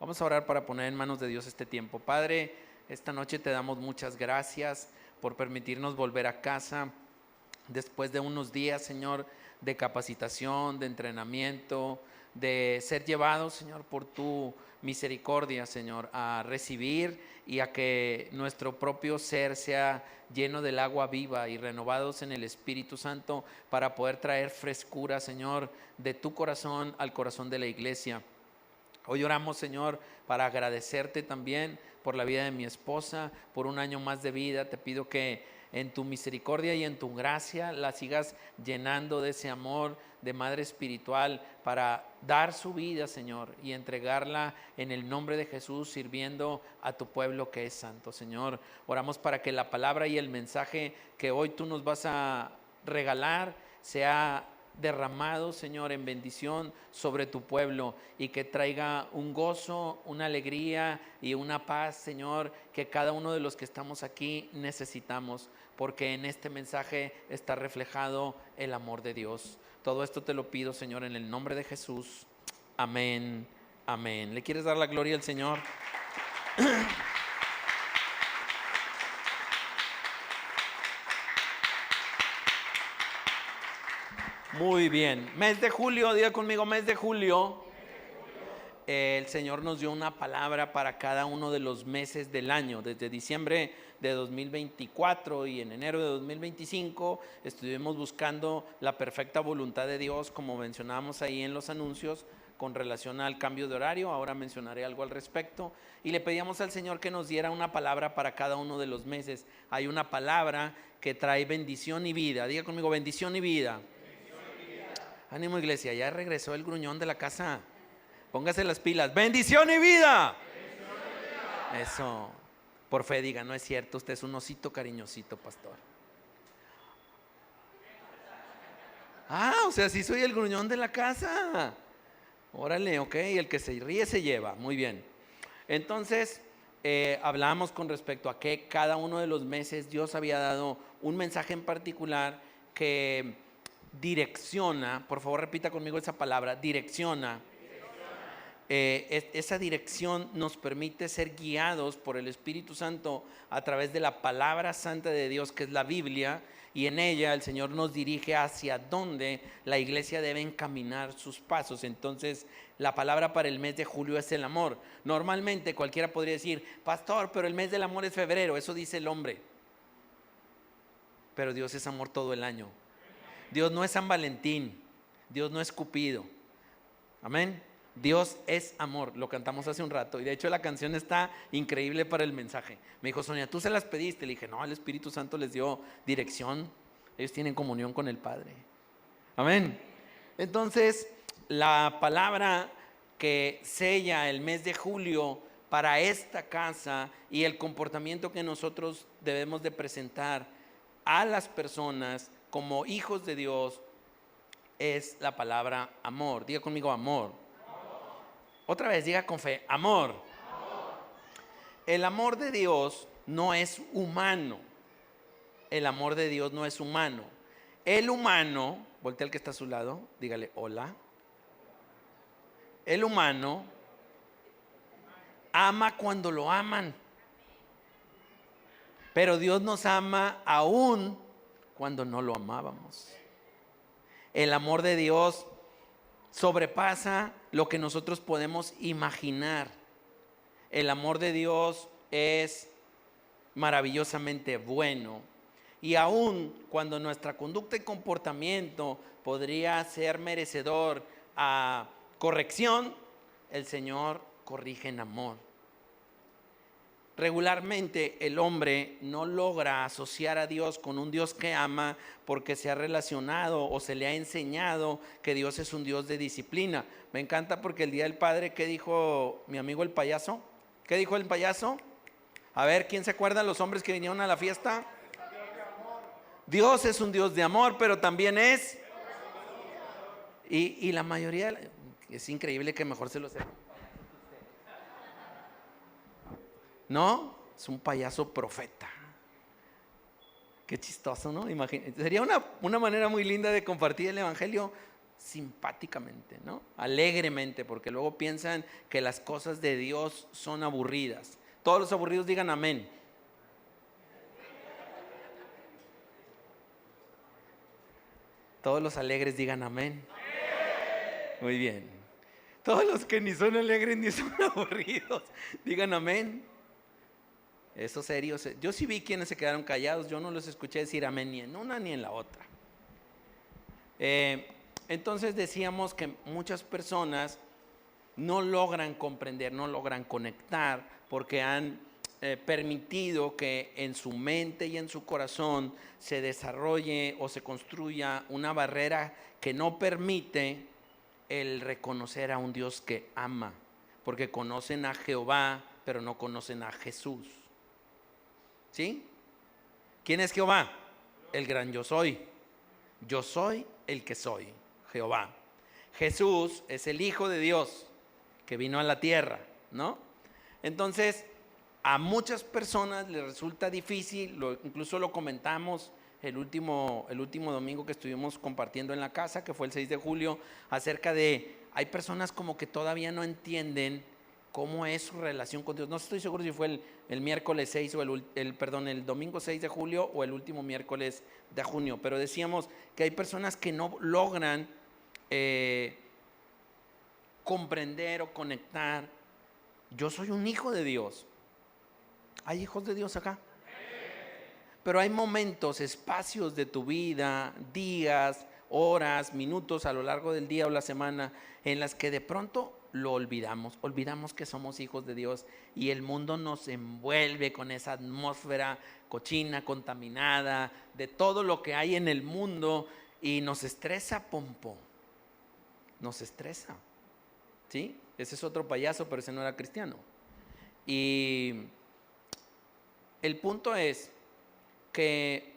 Vamos a orar para poner en manos de Dios este tiempo. Padre, esta noche te damos muchas gracias por permitirnos volver a casa después de unos días, Señor, de capacitación, de entrenamiento, de ser llevados, Señor, por tu misericordia, Señor, a recibir y a que nuestro propio ser sea lleno del agua viva y renovados en el Espíritu Santo para poder traer frescura, Señor, de tu corazón al corazón de la iglesia. Hoy oramos, Señor, para agradecerte también por la vida de mi esposa, por un año más de vida. Te pido que en tu misericordia y en tu gracia la sigas llenando de ese amor de madre espiritual para dar su vida, Señor, y entregarla en el nombre de Jesús, sirviendo a tu pueblo que es santo, Señor. Oramos para que la palabra y el mensaje que hoy tú nos vas a regalar sea derramado, Señor, en bendición sobre tu pueblo y que traiga un gozo, una alegría y una paz, Señor, que cada uno de los que estamos aquí necesitamos, porque en este mensaje está reflejado el amor de Dios. Todo esto te lo pido, Señor, en el nombre de Jesús. Amén, amén. ¿Le quieres dar la gloria al Señor? Muy bien, mes de julio, diga conmigo, mes de julio. El Señor nos dio una palabra para cada uno de los meses del año. Desde diciembre de 2024 y en enero de 2025 estuvimos buscando la perfecta voluntad de Dios, como mencionábamos ahí en los anuncios, con relación al cambio de horario. Ahora mencionaré algo al respecto. Y le pedíamos al Señor que nos diera una palabra para cada uno de los meses. Hay una palabra que trae bendición y vida. Diga conmigo, bendición y vida. Ánimo, iglesia, ya regresó el gruñón de la casa. Póngase las pilas. ¡Bendición y vida! ¡Bendición y vida! Eso. Por fe diga, no es cierto, usted es un osito cariñosito, pastor. O sea, sí soy el gruñón de la casa. Órale, ok, el que se ríe se lleva. Muy bien. Entonces, hablamos con respecto a que cada uno de los meses Dios había dado un mensaje en particular que direcciona. Por favor, repita conmigo esa palabra, direcciona. Esa dirección nos permite ser guiados por el Espíritu Santo a través de la palabra santa de Dios, que es la Biblia, y en ella el Señor nos dirige hacia dónde la iglesia debe encaminar sus pasos. Entonces, la palabra para el mes de julio es el amor. Normalmente cualquiera podría decir, pastor, pero el mes del amor es febrero. Eso dice el hombre. Pero Dios es amor todo el año. Dios no es San Valentín, Dios no es Cupido. Amén. Dios es amor, lo cantamos hace un rato y de hecho la canción está increíble para el mensaje. Me dijo, Sonia, ¿tú se las pediste? Le dije, no, el Espíritu Santo les dio dirección. Ellos tienen comunión con el Padre. Amén. Entonces, la palabra que sella el mes de julio para esta casa y el comportamiento que nosotros debemos de presentar a las personas como hijos de Dios es la palabra amor. Diga conmigo, amor. Otra vez, diga con fe, amor. El amor de Dios no es humano. El amor de Dios no es humano. El humano, voltea al que está a su lado, dígale hola. El humano ama cuando lo aman. Pero Dios nos ama aún cuando no lo amábamos. El amor de Dios sobrepasa lo que nosotros podemos imaginar. El amor de Dios es maravillosamente bueno. Y aun cuando nuestra conducta y comportamiento podría ser merecedor a corrección, el Señor corrige en amor. Regularmente el hombre no logra asociar a Dios con un Dios que ama porque se ha relacionado o se le ha enseñado que Dios es un Dios de disciplina. Me encanta porque el Día del Padre, ¿qué dijo mi amigo el payaso? ¿Qué dijo el payaso? A ver, ¿quién se acuerda? Los hombres que vinieron a la fiesta. Dios es un Dios de amor, pero también es. Y la mayoría, es increíble que mejor se lo sepa. No, es un payaso profeta. Qué chistoso, ¿no? Sería una manera muy linda de compartir el evangelio simpáticamente, ¿no? Alegremente, porque luego piensan que las cosas de Dios son aburridas. Todos los aburridos digan amén. Todos los alegres digan amén. Muy bien. Todos los que ni son alegres ni son aburridos digan amén. Eso serio. Yo sí vi quienes se quedaron callados. Yo no los escuché decir amén ni en una ni en la otra. Entonces decíamos que muchas personas no logran comprender, no logran conectar, porque han permitido que en su mente y en su corazón se desarrolle o se construya una barrera que no permite el reconocer a un Dios que ama, porque conocen a Jehová, pero no conocen a Jesús. ¿Sí? ¿Quién es Jehová? El gran yo soy. Yo soy el que soy, Jehová. Jesús es el Hijo de Dios que vino a la tierra, ¿no? Entonces, a muchas personas les resulta difícil, incluso lo comentamos el último domingo que estuvimos compartiendo en la casa, que fue el 6 de julio, acerca de, hay personas como que todavía no entienden cómo es su relación con Dios. No estoy seguro si fue el miércoles 6 o el domingo 6 de julio o el último miércoles de junio, pero decíamos que hay personas que no logran comprender o conectar. Yo soy un hijo de Dios. ¿Hay hijos de Dios acá? Pero hay momentos, espacios de tu vida, días, horas, minutos a lo largo del día o la semana en las que de pronto lo olvidamos que somos hijos de Dios y el mundo nos envuelve con esa atmósfera cochina, contaminada, de todo lo que hay en el mundo y nos estresa, pompo, nos estresa, ¿sí? Ese es otro payaso, pero ese no era cristiano. Y el punto es que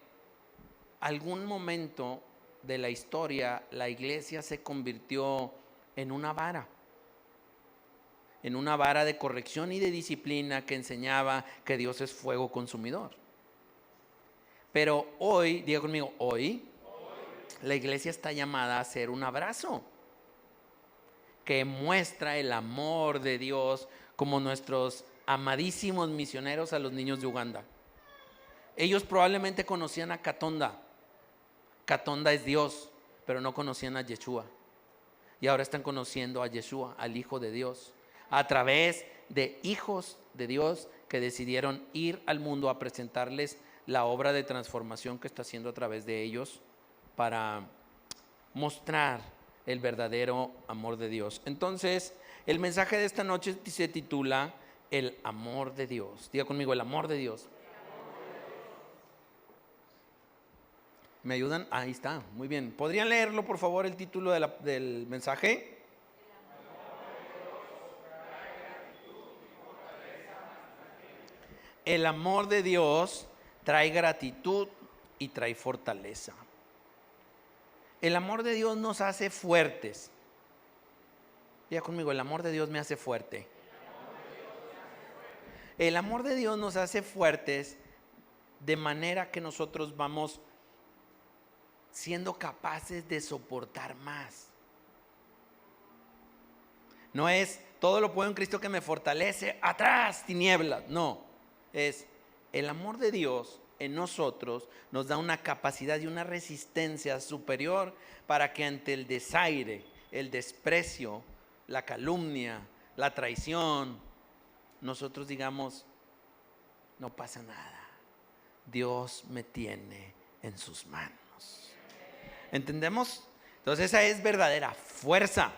algún momento de la historia la iglesia se convirtió en una vara de corrección y de disciplina que enseñaba que Dios es fuego consumidor. Pero hoy, diga conmigo, hoy la iglesia está llamada a ser un abrazo que muestra el amor de Dios, como nuestros amadísimos misioneros a los niños de Uganda. Ellos probablemente conocían a Katonda. Katonda es Dios, pero no conocían a Yeshua. Y ahora están conociendo a Yeshua, al Hijo de Dios, a través de hijos de Dios que decidieron ir al mundo a presentarles la obra de transformación que está haciendo a través de ellos para mostrar el verdadero amor de Dios. Entonces, el mensaje de esta noche se titula El amor de Dios. Diga conmigo, el amor de Dios. ¿Me ayudan? Ahí está, muy bien. ¿Podrían leerlo, por favor, el título del mensaje? El amor de Dios trae gratitud y trae fortaleza. El amor de Dios nos hace fuertes. Diga conmigo, el amor de Dios me hace fuerte. El amor de Dios nos hace fuertes de manera que nosotros vamos siendo capaces de soportar más. No es todo lo puedo en Cristo que me fortalece, atrás tinieblas. No, es el amor de Dios en nosotros nos da una capacidad y una resistencia superior para que ante el desaire, el desprecio, la calumnia, la traición, nosotros digamos, no pasa nada, Dios me tiene en sus manos. ¿Entendemos? Entonces esa es verdadera fuerza.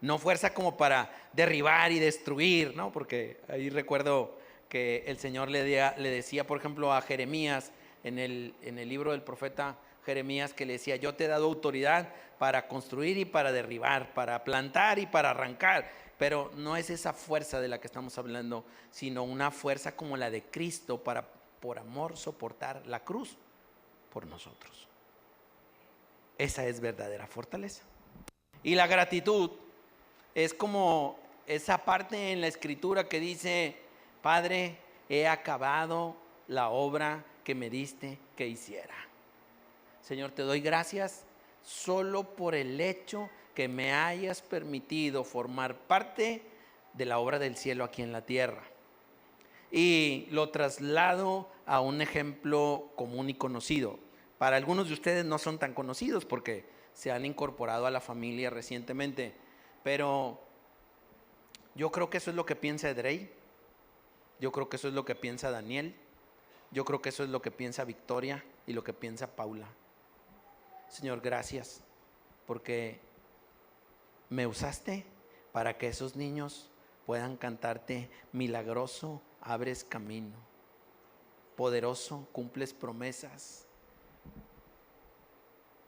No fuerza como para derribar y destruir, ¿no? Porque ahí recuerdo que el Señor le decía, por ejemplo, a Jeremías, en el libro del profeta Jeremías, que le decía, yo te he dado autoridad para construir y para derribar, para plantar y para arrancar. Pero no es esa fuerza de la que estamos hablando, sino una fuerza como la de Cristo para, por amor, soportar la cruz por nosotros. Esa es verdadera fortaleza. Y la gratitud es como esa parte en la Escritura que dice, Padre, he acabado la obra que me diste que hiciera. Señor, te doy gracias solo por el hecho que me hayas permitido formar parte de la obra del cielo aquí en la tierra. Y lo traslado a un ejemplo común y conocido. Para algunos de ustedes no son tan conocidos porque se han incorporado a la familia recientemente, pero yo creo que eso es lo que piensa Edrey, yo creo que eso es lo que piensa Daniel, yo creo que eso es lo que piensa Victoria y lo que piensa Paula. Señor, gracias porque me usaste para que esos niños puedan cantarte: milagroso, abres camino, poderoso, cumples promesas,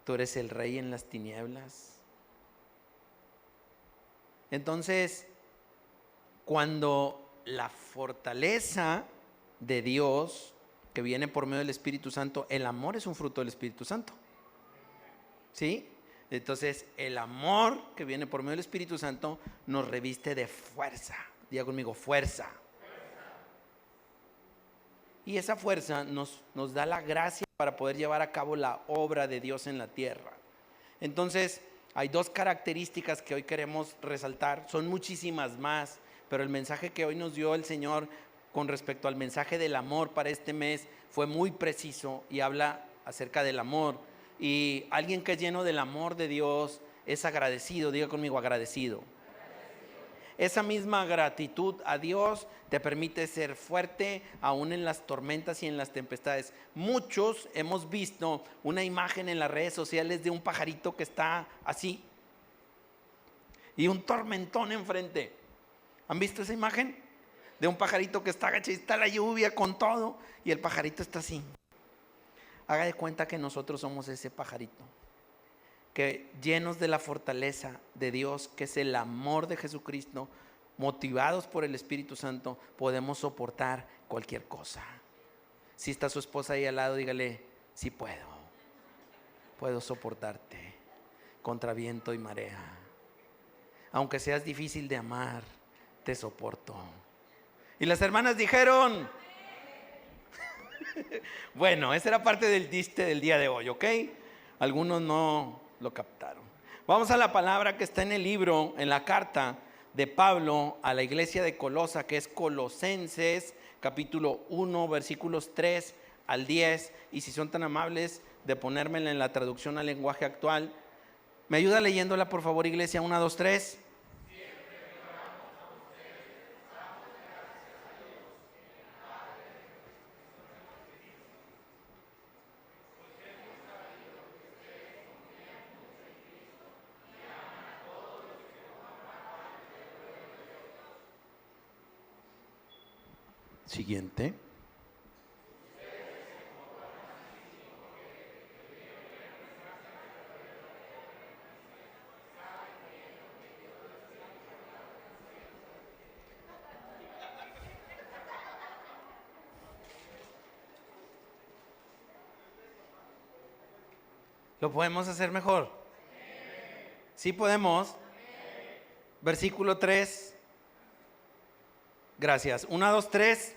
tú eres el rey en las tinieblas. Entonces, cuando la fortaleza de Dios que viene por medio del Espíritu Santo, el amor es un fruto del Espíritu Santo, ¿sí? Entonces el amor que viene por medio del Espíritu Santo nos reviste de fuerza. Diga conmigo, fuerza. Y esa fuerza nos da la gracia para poder llevar a cabo la obra de Dios en la tierra. Entonces hay dos características que hoy queremos resaltar, son muchísimas más, pero el mensaje que hoy nos dio el Señor con respecto al mensaje del amor para este mes fue muy preciso y habla acerca del amor. Y alguien que es lleno del amor de Dios es agradecido. Diga conmigo, agradecido. Esa misma gratitud a Dios te permite ser fuerte aún en las tormentas y en las tempestades. Muchos hemos visto una imagen en las redes sociales de un pajarito que está así y un tormentón enfrente. ¿Han visto esa imagen? De un pajarito que está agachado y está la lluvia con todo y el pajarito está así. Haga de cuenta que nosotros somos ese pajarito, que llenos de la fortaleza de Dios, que es el amor de Jesucristo, motivados por el Espíritu Santo, podemos soportar cualquier cosa. Si está su esposa ahí al lado, dígale: sí puedo soportarte contra viento y marea. Aunque seas difícil de amar, te soporto. Y las hermanas dijeron: bueno, esa era parte del chiste del día de hoy, ¿ok? Algunos no lo captaron. Vamos a la palabra que está en el libro, en la carta de Pablo a la iglesia de Colosa, que es Colosenses, capítulo 1, versículos 3 al 10. Y si son tan amables de ponérmela en la traducción al lenguaje actual, ¿me ayuda leyéndola, por favor, iglesia? 1, 2, 3. Siguiente. ¿Lo podemos hacer mejor? Sí podemos. Versículo 3. Gracias. 1, 2, 3.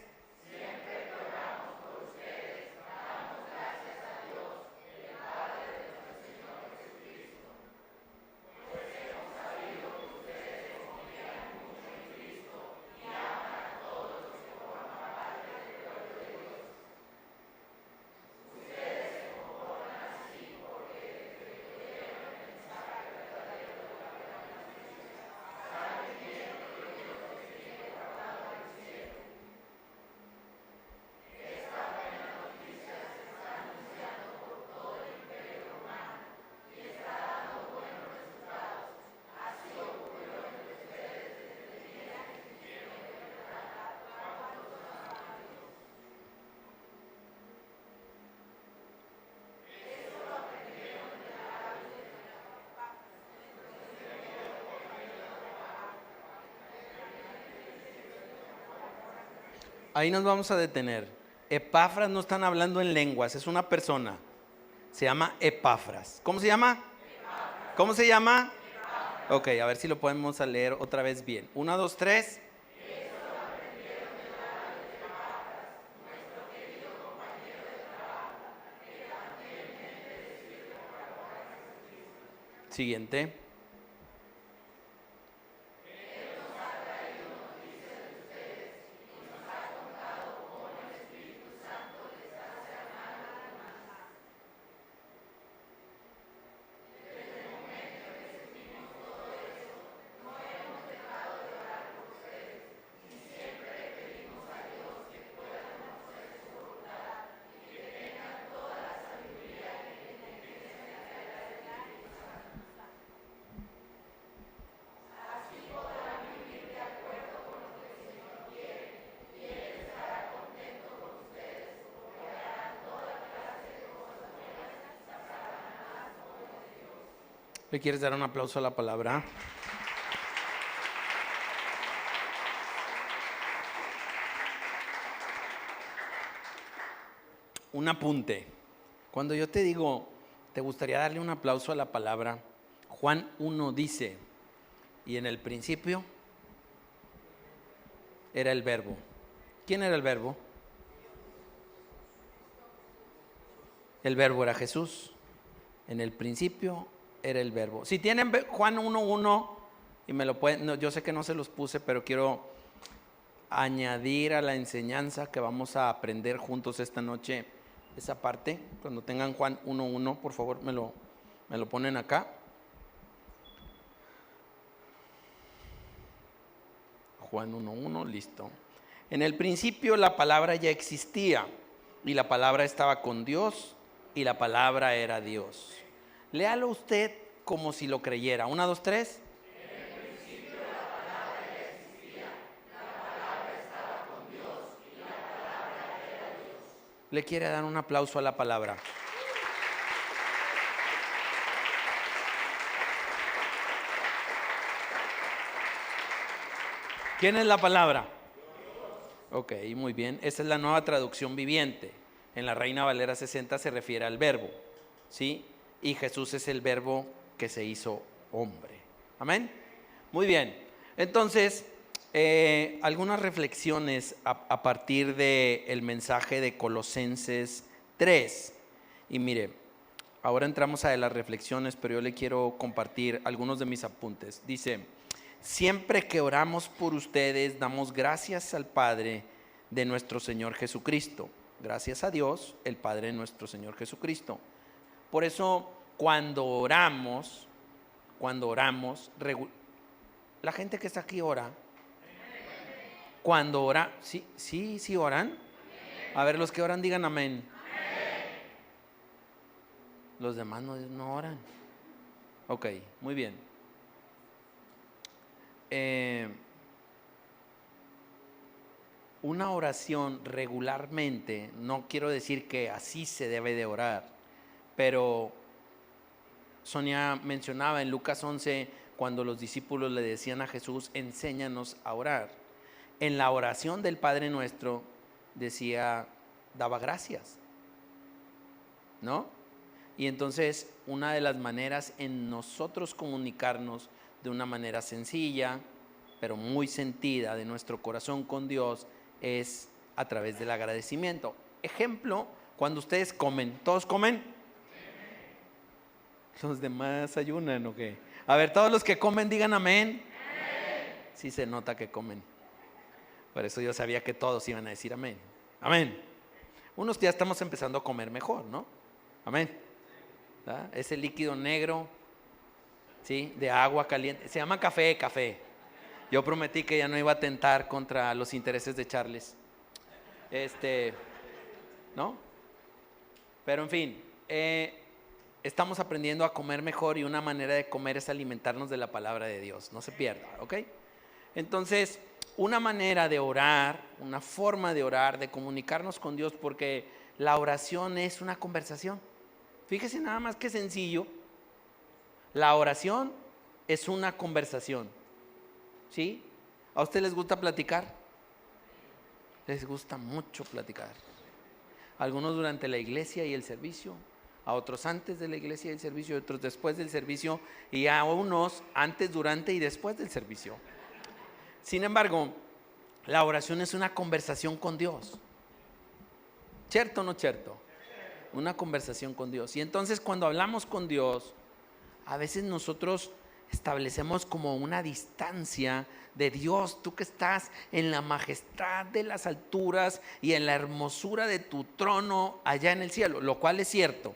Ahí nos vamos a detener. Epafras no están hablando en lenguas, es una persona. Se llama Epafras. ¿Cómo se llama? Epafras. ¿Cómo se llama? Epafras. Ok, a ver si lo podemos leer otra vez bien. 1, 2, 3. Siguiente. ¿Le quieres dar un aplauso a la palabra? Un apunte. Cuando yo te digo, ¿te gustaría darle un aplauso a la palabra? Juan 1 dice, y en el principio era el verbo. ¿Quién era el verbo? El verbo era Jesús. En el principio era el verbo. Si tienen Juan 1:1 y me lo pueden, no, yo sé que no se los puse, pero quiero añadir a la enseñanza que vamos a aprender juntos esta noche esa parte. Cuando tengan Juan 1:1, por favor me lo ponen acá. Juan 1:1, listo. En el principio la palabra ya existía y la palabra estaba con Dios y la palabra era Dios. Léalo usted como si lo creyera. 1, 2, 3. En el principio la palabra ya existía, la palabra estaba con Dios y la palabra era Dios. Le quiere dar un aplauso a la palabra. ¿Quién es la palabra? Ok, muy bien. Esta es la nueva traducción viviente. En la Reina Valera 60 se refiere al verbo, ¿sí? Y Jesús es el verbo que se hizo hombre. Amén. Muy bien. Entonces, algunas reflexiones a partir del mensaje de Colosenses 3. Y mire, ahora entramos a las reflexiones, pero yo le quiero compartir algunos de mis apuntes. Dice, siempre que oramos por ustedes, damos gracias al Padre de nuestro Señor Jesucristo. Gracias a Dios, el Padre de nuestro Señor Jesucristo. Por eso, cuando oramos, la gente que está aquí ora. Cuando ora, sí oran. A ver, los que oran digan amén. Los demás no oran. Ok, muy bien. Una oración regularmente, no quiero decir que así se debe de orar, pero Sonia mencionaba en Lucas 11, cuando los discípulos le decían a Jesús, enséñanos a orar. En la oración del Padre Nuestro decía, daba gracias, ¿no? Y entonces una de las maneras en nosotros comunicarnos de una manera sencilla, pero muy sentida de nuestro corazón con Dios, es a través del agradecimiento. Ejemplo, cuando ustedes comen, ¿todos comen? ¿Los demás ayunan o qué? A ver, todos los que comen digan amén. Sí se nota que comen. Por eso yo sabía que todos iban a decir amén. Amén. Unos ya estamos empezando a comer mejor, ¿no? Amén. ¿Verdad? Ese líquido negro, ¿sí? De agua caliente. Se llama café. Yo prometí que ya no iba a atentar contra los intereses de Charles. ¿No? Pero en fin, estamos aprendiendo a comer mejor y una manera de comer es alimentarnos de la palabra de Dios. No se pierda, ¿ok? Entonces, una manera de orar, una forma de orar, de comunicarnos con Dios, porque la oración es una conversación. Fíjese nada más que sencillo. La oración es una conversación. ¿Sí? ¿A usted les gusta platicar? Les gusta mucho platicar. Algunos durante la iglesia y el servicio, a otros antes de la iglesia y el servicio, y otros después del servicio, y a unos antes, durante y después del servicio. Sin embargo, la oración es una conversación con Dios. ¿Cierto o no cierto? Una conversación con Dios. Y entonces cuando hablamos con Dios, a veces nosotros establecemos como una distancia de Dios, tú que estás en la majestad de las alturas y en la hermosura de tu trono allá en el cielo, lo cual es cierto.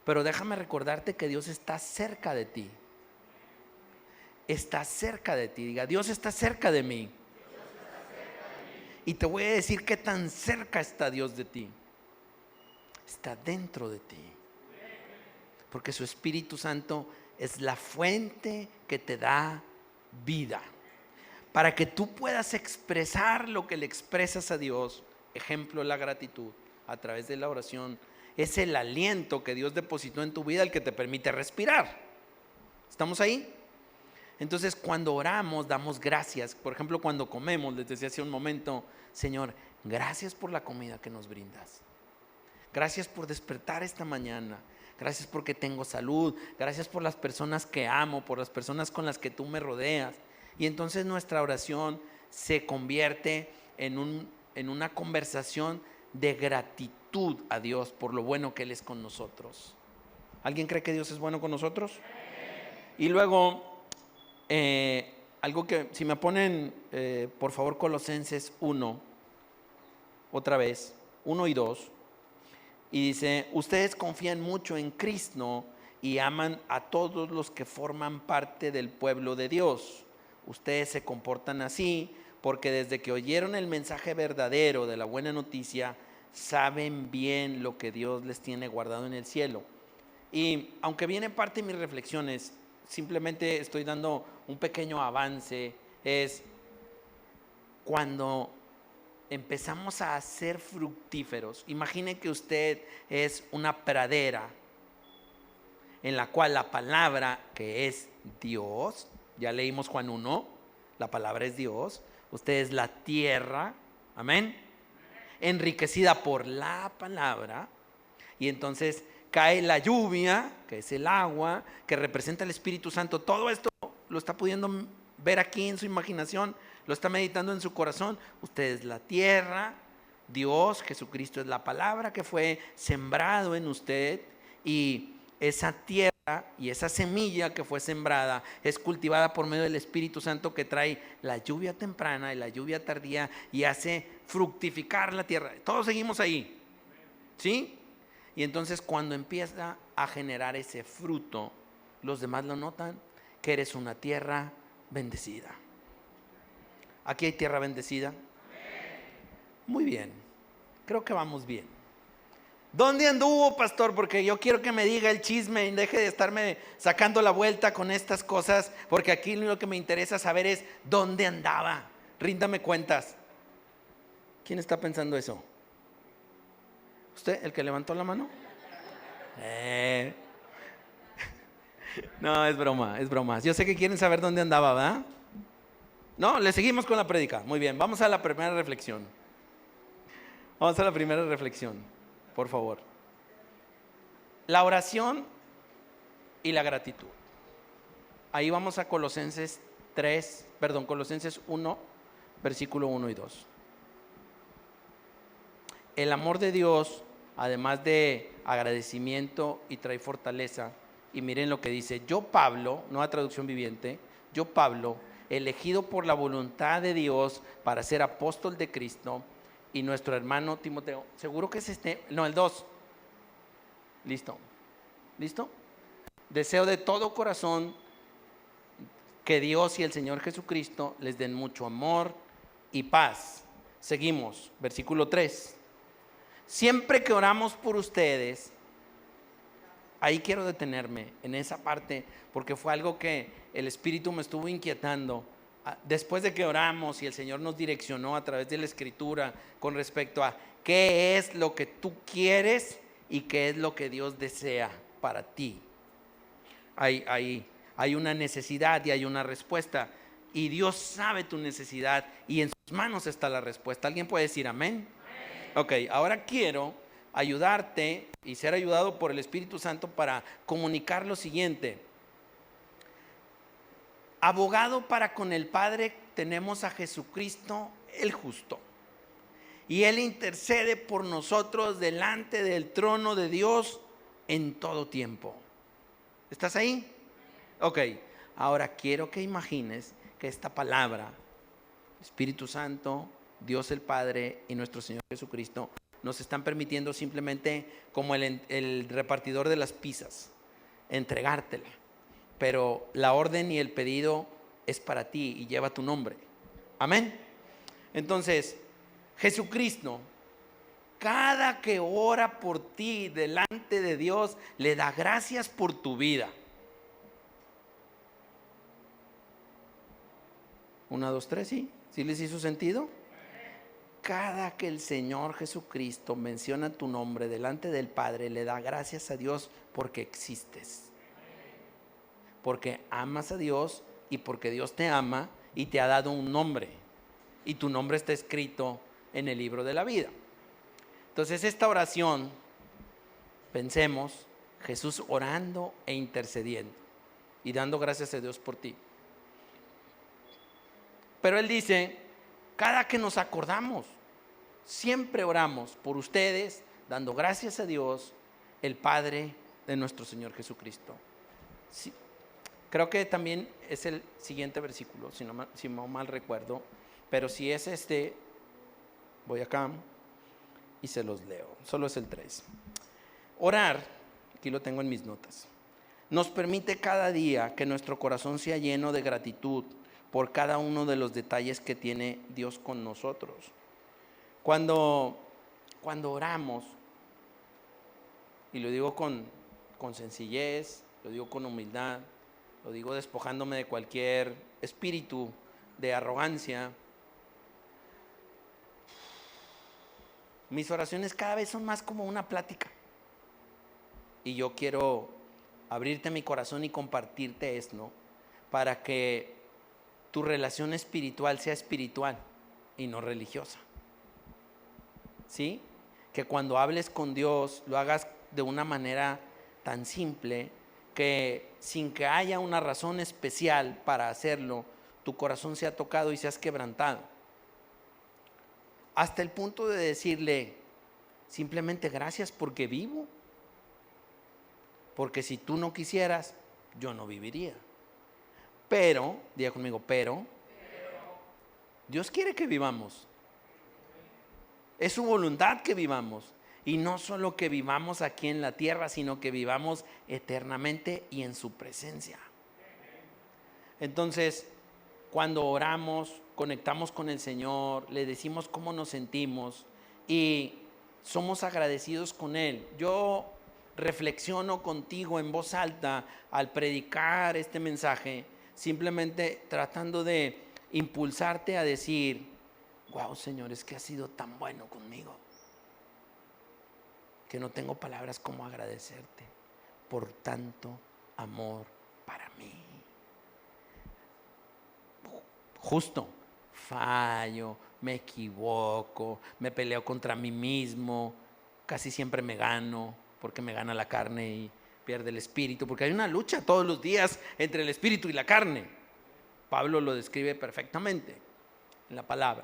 Pero déjame recordarte que Dios está cerca de ti. Está cerca de ti. Diga, Dios está cerca de mí. Y te voy a decir qué tan cerca está Dios de ti. Está dentro de ti. Porque su Espíritu Santo es la fuente que te da vida. Para que tú puedas expresar lo que le expresas a Dios, ejemplo, la gratitud a través de la oración, es el aliento que Dios depositó en tu vida el que te permite respirar. ¿Estamos ahí? Entonces, cuando oramos, damos gracias. Por ejemplo, cuando comemos, les decía hace un momento, Señor, gracias por la comida que nos brindas. Gracias por despertar esta mañana. Gracias porque tengo salud. Gracias por las personas que amo, por las personas con las que tú me rodeas. Y entonces nuestra oración se convierte en una conversación de gratitud a Dios por lo bueno que Él es con nosotros. ¿Alguien cree que Dios es bueno con nosotros? Y luego, algo que, si me ponen, por favor, Colosenses 1, otra vez, 1 y 2. Y dice, ustedes confían mucho en Cristo y aman a todos los que forman parte del pueblo de Dios. Ustedes se comportan así porque desde que oyeron el mensaje verdadero de la buena noticia, saben bien lo que Dios les tiene guardado en el cielo. Y aunque viene parte de mis reflexiones, simplemente estoy dando un pequeño avance, es cuando empezamos a ser fructíferos. Imagine que usted es una pradera en la cual la palabra, que es Dios, ya leímos Juan 1, la palabra es Dios, usted es la tierra, amén, enriquecida por la palabra, y entonces cae la lluvia, que es el agua, que representa el Espíritu Santo. Todo esto lo está pudiendo ver aquí en su imaginación, lo está meditando en su corazón. Usted es la tierra, Dios, Jesucristo es la palabra que fue sembrado en usted, y esa tierra y esa semilla que fue sembrada es cultivada por medio del Espíritu Santo, que trae la lluvia temprana y la lluvia tardía y hace fructificar la tierra. Todos seguimos ahí, ¿sí? Y entonces cuando empieza a generar ese fruto, los demás lo notan, que eres una tierra bendecida. ¿Aquí hay tierra bendecida? Muy bien, creo que vamos bien. ¿Dónde anduvo, pastor? Porque yo quiero que me diga el chisme y deje de estarme sacando la vuelta con estas cosas, porque aquí lo que me interesa saber es dónde andaba. Ríndame cuentas. ¿Quién está pensando eso? ¿Usted, el que levantó la mano? No, es broma, es broma. Yo sé que quieren saber dónde andaba, ¿verdad? No, le seguimos con la prédica. Muy bien, vamos a la primera reflexión. Vamos a la primera reflexión, por favor. La oración y la gratitud. Ahí vamos a Colosenses 1, versículo 1 y 2. El amor de Dios, además de agradecimiento, y trae fortaleza. Y miren lo que dice: yo Pablo, nueva traducción viviente, yo Pablo, elegido por la voluntad de Dios para ser apóstol de Cristo, y nuestro hermano Timoteo, seguro que es el 2. ¿Listo? Deseo de todo corazón que Dios y el Señor Jesucristo les den mucho amor y paz. Seguimos, versículo 3. Siempre que oramos por ustedes, ahí quiero detenerme en esa parte, porque fue algo que el Espíritu me estuvo inquietando. Después de que oramos y el Señor nos direccionó a través de la Escritura con respecto a qué es lo que tú quieres y qué es lo que Dios desea para ti. Hay una necesidad y hay una respuesta, y Dios sabe tu necesidad y en sus manos está la respuesta. ¿Alguien puede decir amén? Ok, ahora quiero ayudarte y ser ayudado por el Espíritu Santo para comunicar lo siguiente. Abogado para con el Padre tenemos a Jesucristo el justo, y Él intercede por nosotros delante del trono de Dios en todo tiempo. ¿Estás ahí? Ok, ahora quiero que imagines que esta palabra, Espíritu Santo, Dios el Padre y nuestro Señor Jesucristo, nos están permitiendo simplemente como el repartidor de las pizzas, entregártela. Pero la orden y el pedido es para ti y lleva tu nombre. Amén. Entonces, Jesucristo, cada que ora por ti delante de Dios, le da gracias por tu vida. 1, 2, 3, ¿sí? ¿Sí les hizo sentido? Cada que el Señor Jesucristo menciona tu nombre delante del Padre, le da gracias a Dios porque existes. Porque amas a Dios y porque Dios te ama y te ha dado un nombre. Y tu nombre está escrito en el libro de la vida. Entonces esta oración, pensemos, Jesús orando e intercediendo y dando gracias a Dios por ti. Pero Él dice, cada que nos acordamos, siempre oramos por ustedes, dando gracias a Dios, el Padre de nuestro Señor Jesucristo. Sí, creo que también es el siguiente versículo, si no mal recuerdo, pero si es este, voy acá y se los leo, solo es el 3. Orar, aquí lo tengo en mis notas, nos permite cada día que nuestro corazón sea lleno de gratitud por cada uno de los detalles que tiene Dios con nosotros. Cuando oramos, y lo digo con sencillez, lo digo con humildad, lo digo despojándome de cualquier espíritu de arrogancia, mis oraciones cada vez son más como una plática. Y yo quiero abrirte mi corazón y compartirte esto para que tu relación espiritual sea espiritual y no religiosa. ¿Sí? Que cuando hables con Dios lo hagas de una manera tan simple que sin que haya una razón especial para hacerlo, tu corazón sea tocado y seas quebrantado. Hasta el punto de decirle simplemente gracias porque vivo. Porque si tú no quisieras, yo no viviría. Pero, diga conmigo, pero Dios quiere que vivamos. Es su voluntad que vivamos. Y no solo que vivamos aquí en la tierra, sino que vivamos eternamente y en su presencia. Entonces, cuando oramos, conectamos con el Señor, le decimos cómo nos sentimos y somos agradecidos con Él. Yo reflexiono contigo en voz alta al predicar este mensaje, simplemente tratando de impulsarte a decir, wow, Señor, es que has sido tan bueno conmigo, que no tengo palabras como agradecerte por tanto amor para mí. Justo, fallo, me equivoco, me peleo contra mí mismo, casi siempre me gano, porque me gana la carne y pierde el espíritu, porque hay una lucha todos los días entre el espíritu y la carne. Pablo lo describe perfectamente en la palabra.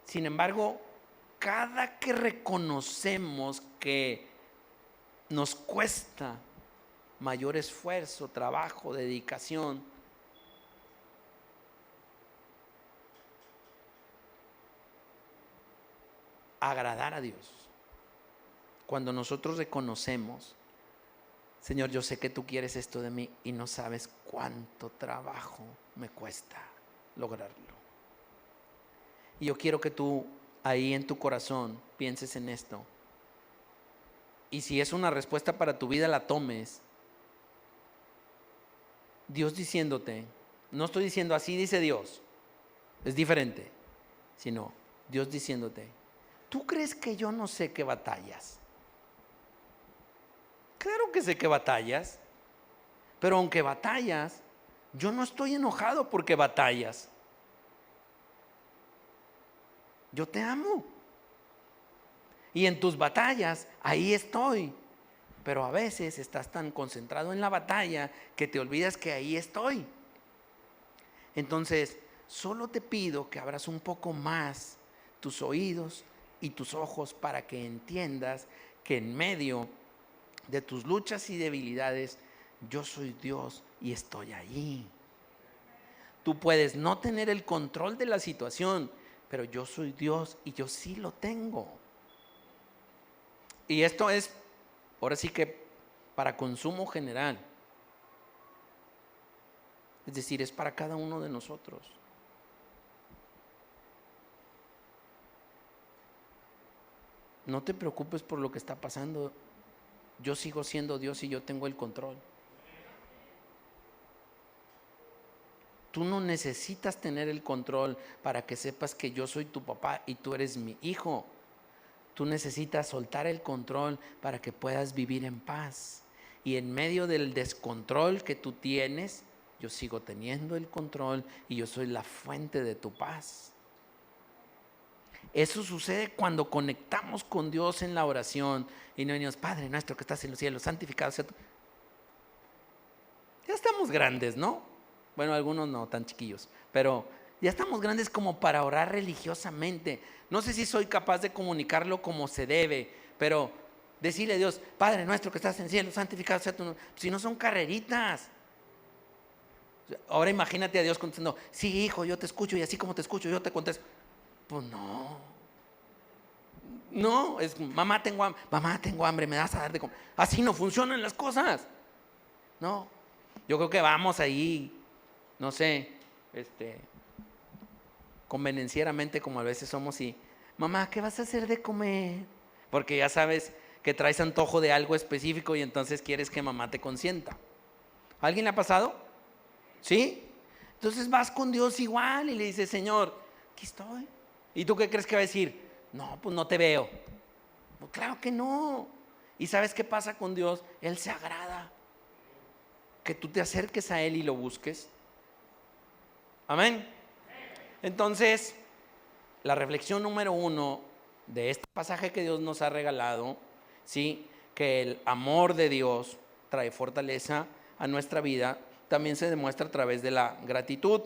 Sin embargo, cada que reconocemos que nos cuesta mayor esfuerzo, trabajo, dedicación, agradar a Dios, cuando nosotros reconocemos, Señor, yo sé que tú quieres esto de mí y no sabes cuánto trabajo me cuesta lograrlo. Y yo quiero que tú ahí en tu corazón pienses en esto. Y si es una respuesta para tu vida, la tomes. Dios diciéndote, no estoy diciendo así dice Dios, es diferente, sino Dios diciéndote, ¿tú crees que yo no sé qué batallas? Claro que sé que batallas, pero aunque batallas, yo no estoy enojado porque batallas. Yo te amo. Y en tus batallas, ahí estoy. Pero a veces estás tan concentrado en la batalla que te olvidas que ahí estoy. Entonces, solo te pido que abras un poco más tus oídos y tus ojos para que entiendas que en medio de tus luchas y debilidades, Yo soy Dios y estoy ahí. Tú puedes no tener el control de la situación, pero yo soy Dios y yo sí lo tengo. Y esto es, ahora sí que para consumo general. Es decir, es para cada uno de nosotros. No te preocupes por lo que está pasando. Yo sigo siendo Dios y yo tengo el control. Tú no necesitas tener el control para que sepas que yo soy tu papá y tú eres mi hijo. Tú necesitas soltar el control para que puedas vivir en paz. Y en medio del descontrol que tú tienes, yo sigo teniendo el control y yo soy la fuente de tu paz. Eso sucede cuando conectamos con Dios en la oración y no decimos, Padre nuestro que estás en los cielos, santificado sea tu... Ya estamos grandes, ¿no? Bueno, algunos no, tan chiquillos, pero ya estamos grandes como para orar religiosamente. No sé si soy capaz de comunicarlo como se debe, pero decirle a Dios, Padre nuestro que estás en el cielo, santificado sea tu nombre. Si no son carreritas. Ahora imagínate a Dios contestando, sí hijo, yo te escucho y así como te escucho yo te contesto. Pues no, es mamá tengo hambre, me das a dar de comer. Así no funcionan las cosas. No, yo creo que vamos ahí, no sé, convenencieramente como a veces somos y, mamá, ¿qué vas a hacer de comer? Porque ya sabes que traes antojo de algo específico y entonces quieres que mamá te consienta. ¿A alguien le ha pasado? ¿Sí? Entonces vas con Dios igual y le dices, Señor, aquí estoy. ¿Y tú qué crees que va a decir? No, pues no te veo. Pues claro que no. ¿Y sabes qué pasa con Dios? Él se agrada que tú te acerques a Él y lo busques. Amén. Entonces, la reflexión número 1 de este pasaje que Dios nos ha regalado, ¿sí? Que el amor de Dios trae fortaleza a nuestra vida, también se demuestra a través de la gratitud.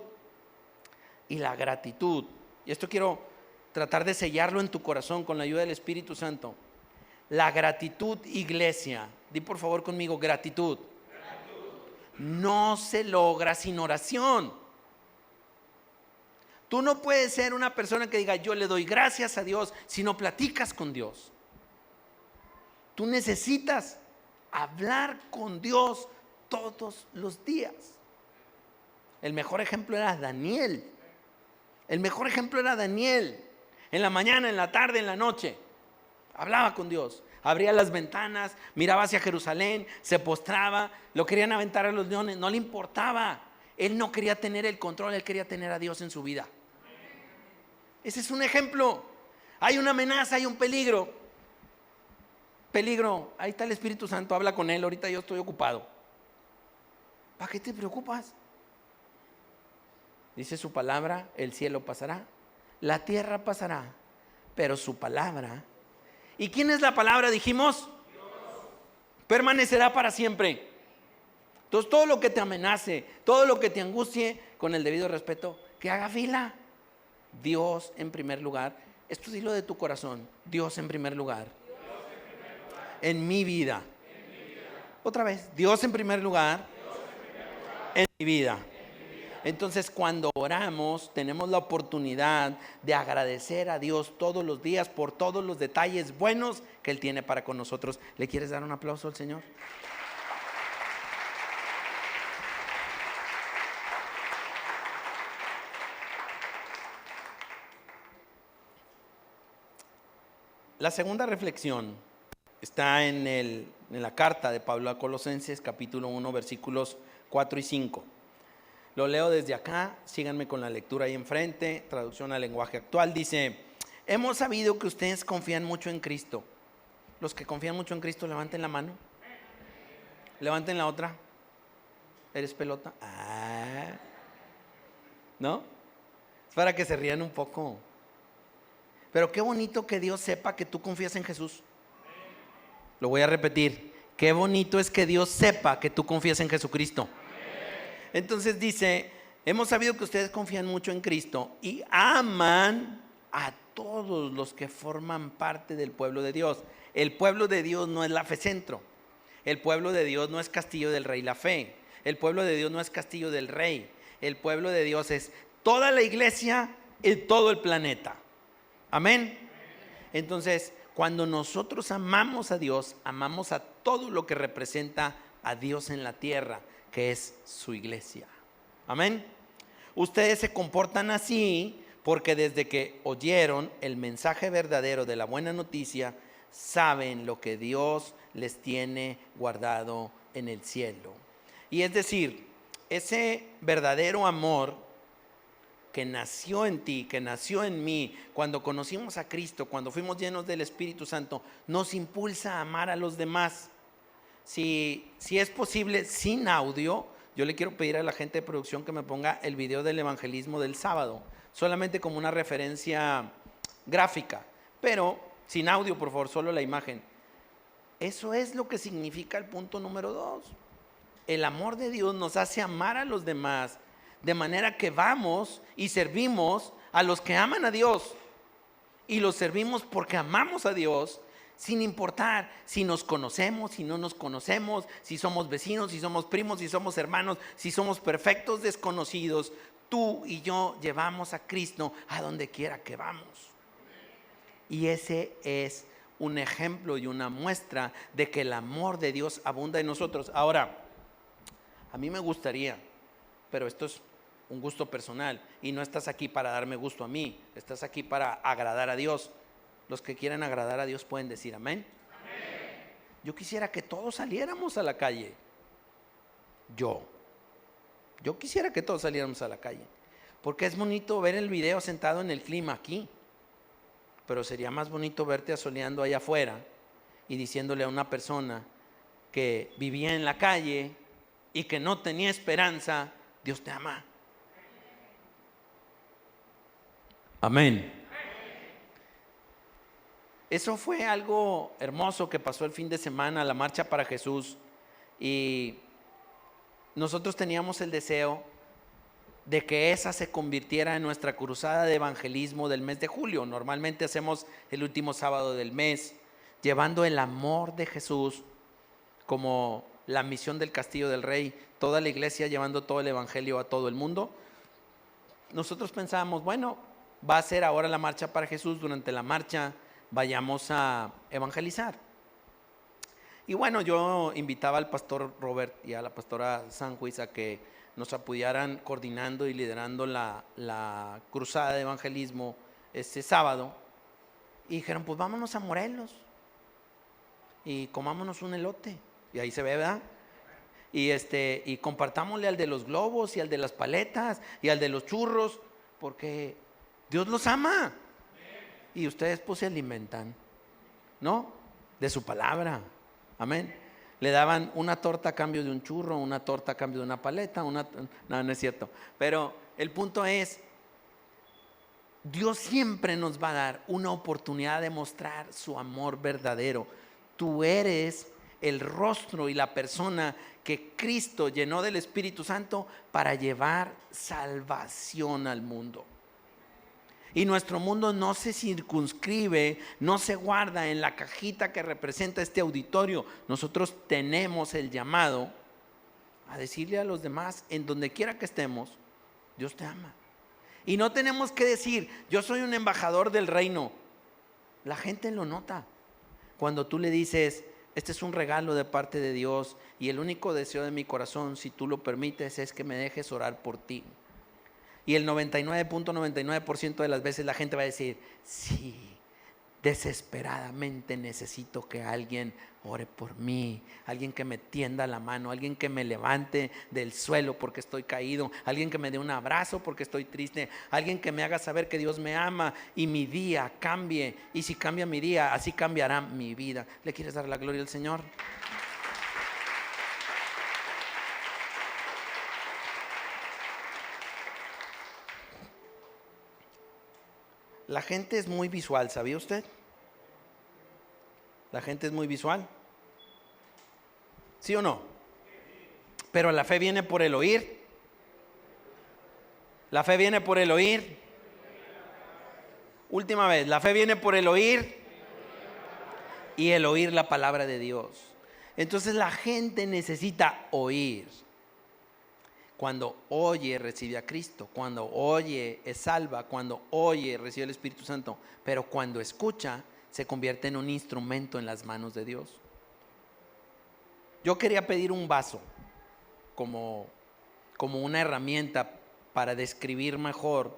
Y la gratitud, y esto quiero tratar de sellarlo en tu corazón con la ayuda del Espíritu Santo. La gratitud, iglesia, di por favor conmigo, gratitud. No se logra sin oración. Tú no puedes ser una persona que diga yo le doy gracias a Dios si no platicas con Dios. Tú necesitas hablar con Dios todos los días. El mejor ejemplo era Daniel. El mejor ejemplo era Daniel. En la mañana, en la tarde, en la noche, hablaba con Dios. Abría las ventanas, miraba hacia Jerusalén, se postraba, lo querían aventar a los leones, no le importaba. Él no quería tener el control, él quería tener a Dios en su vida. Ese es un ejemplo. Hay una amenaza, hay un peligro. Peligro, ahí está el Espíritu Santo, habla con él, ahorita yo estoy ocupado. ¿Para qué te preocupas? Dice su palabra, el cielo pasará, la tierra pasará, pero su palabra. ¿Y quién es la palabra? Dijimos, Dios. Permanecerá para siempre. Entonces todo lo que te amenace, todo lo que te angustie, con el debido respeto, que haga fila. Dios en primer lugar. Esto dilo de tu corazón. Dios en primer lugar. En mi vida. Otra vez, Dios en primer lugar. En mi vida. Entonces cuando oramos tenemos la oportunidad de agradecer a Dios todos los días por todos los detalles buenos que Él tiene para con nosotros. ¿Le quieres dar un aplauso al Señor? La segunda reflexión está en la carta de Pablo a Colosenses, capítulo 1, versículos 4 y 5. Lo leo desde acá, síganme con la lectura ahí enfrente, traducción al lenguaje actual. Dice, hemos sabido que ustedes confían mucho en Cristo. Los que confían mucho en Cristo, levanten la mano. Levanten la otra. ¿Eres pelota? ¿No? Es para que se rían un poco. Pero qué bonito que Dios sepa que tú confías en Jesús. Lo voy a repetir. Qué bonito es que Dios sepa que tú confías en Jesucristo. Entonces dice, hemos sabido que ustedes confían mucho en Cristo y aman a todos los que forman parte del pueblo de Dios. El pueblo de Dios no es la FECentro. El pueblo de Dios no es castillo del rey la fe. El pueblo de Dios no es castillo del rey. El pueblo de Dios es toda la iglesia en todo el planeta. Amén. Entonces, cuando nosotros amamos a Dios, amamos a todo lo que representa a Dios en la tierra, que es su iglesia. Amén. Ustedes se comportan así porque desde que oyeron el mensaje verdadero de la buena noticia, saben lo que Dios les tiene guardado en el cielo. Y es decir, ese verdadero amor que nació en ti, que nació en mí, cuando conocimos a Cristo, cuando fuimos llenos del Espíritu Santo, nos impulsa a amar a los demás. Si es posible, sin audio, yo le quiero pedir a la gente de producción que me ponga el video del evangelismo del sábado, solamente como una referencia gráfica, pero sin audio, por favor, solo la imagen. Eso es lo que significa el punto número 2. El amor de Dios nos hace amar a los demás, de manera que vamos y servimos a los que aman a Dios, y los servimos porque amamos a Dios, sin importar si nos conocemos, si no nos conocemos, si somos vecinos, si somos primos, si somos hermanos, si somos perfectos desconocidos. Tú y yo llevamos a Cristo a donde quiera que vamos. Y ese es un ejemplo y una muestra de que el amor de Dios abunda en nosotros. Ahora, a mí me gustaría, pero esto es un gusto personal, y no estás aquí para darme gusto a mí, estás aquí para agradar a Dios. Los que quieran agradar a Dios pueden decir amén. Amén. Yo quisiera que todos saliéramos a la calle. Yo quisiera que todos saliéramos a la calle, porque es bonito ver el video sentado en el clima aquí, pero sería más bonito verte asoleando allá afuera y diciéndole a una persona que vivía en la calle y que no tenía esperanza: Dios te ama. Amén. Eso fue algo hermoso que pasó el fin de semana, la Marcha para Jesús, y nosotros teníamos el deseo de que esa se convirtiera en nuestra cruzada de evangelismo del mes de julio. Normalmente hacemos el último sábado del mes, llevando el amor de Jesús como la misión del Castillo del Rey, toda la iglesia llevando todo el evangelio a todo el mundo. Nosotros pensábamos, bueno, va a ser ahora la Marcha para Jesús, durante la marcha vayamos a evangelizar. Y bueno, yo invitaba al pastor Robert y a la pastora Sanjuiz a que nos apoyaran coordinando y liderando la cruzada de evangelismo este sábado. Y dijeron, pues vámonos a Morelos y comámonos un elote. Y ahí se ve, ¿verdad? Y compartámosle al de los globos y al de las paletas y al de los churros, porque Dios los ama. Y ustedes pues se alimentan, ¿no? De su palabra. Amén. Le daban una torta a cambio de un churro, una torta a cambio de una paleta, no es cierto. Pero el punto es, Dios siempre nos va a dar una oportunidad de mostrar su amor verdadero. Tú eres el rostro y la persona que Cristo llenó del Espíritu Santo para llevar salvación al mundo. Y nuestro mundo no se circunscribe, no se guarda en la cajita que representa este auditorio. Nosotros tenemos el llamado a decirle a los demás, en donde quiera que estemos, Dios te ama. Y no tenemos que decir, yo soy un embajador del reino. La gente lo nota. Cuando tú le dices, este es un regalo de parte de Dios y el único deseo de mi corazón, si tú lo permites, es que me dejes orar por ti. Y el 99.99% de las veces la gente va a decir, sí, desesperadamente necesito que alguien ore por mí, alguien que me tienda la mano, alguien que me levante del suelo porque estoy caído, alguien que me dé un abrazo porque estoy triste, alguien que me haga saber que Dios me ama y mi día cambie. Y si cambia mi día, así cambiará mi vida. ¿Le quieres dar la gloria al Señor? La gente es muy visual, ¿sabía usted? La gente es muy visual. ¿Sí o no? Pero la fe viene por el oír. La fe viene por el oír. Última vez, la fe viene por el oír y el oír la palabra de Dios. Entonces la gente necesita oír. Cuando oye, recibe a Cristo. Cuando oye, es salva. Cuando oye, recibe el Espíritu Santo. Pero cuando escucha, se convierte en un instrumento en las manos de Dios. Yo quería pedir un vaso como una herramienta para describir mejor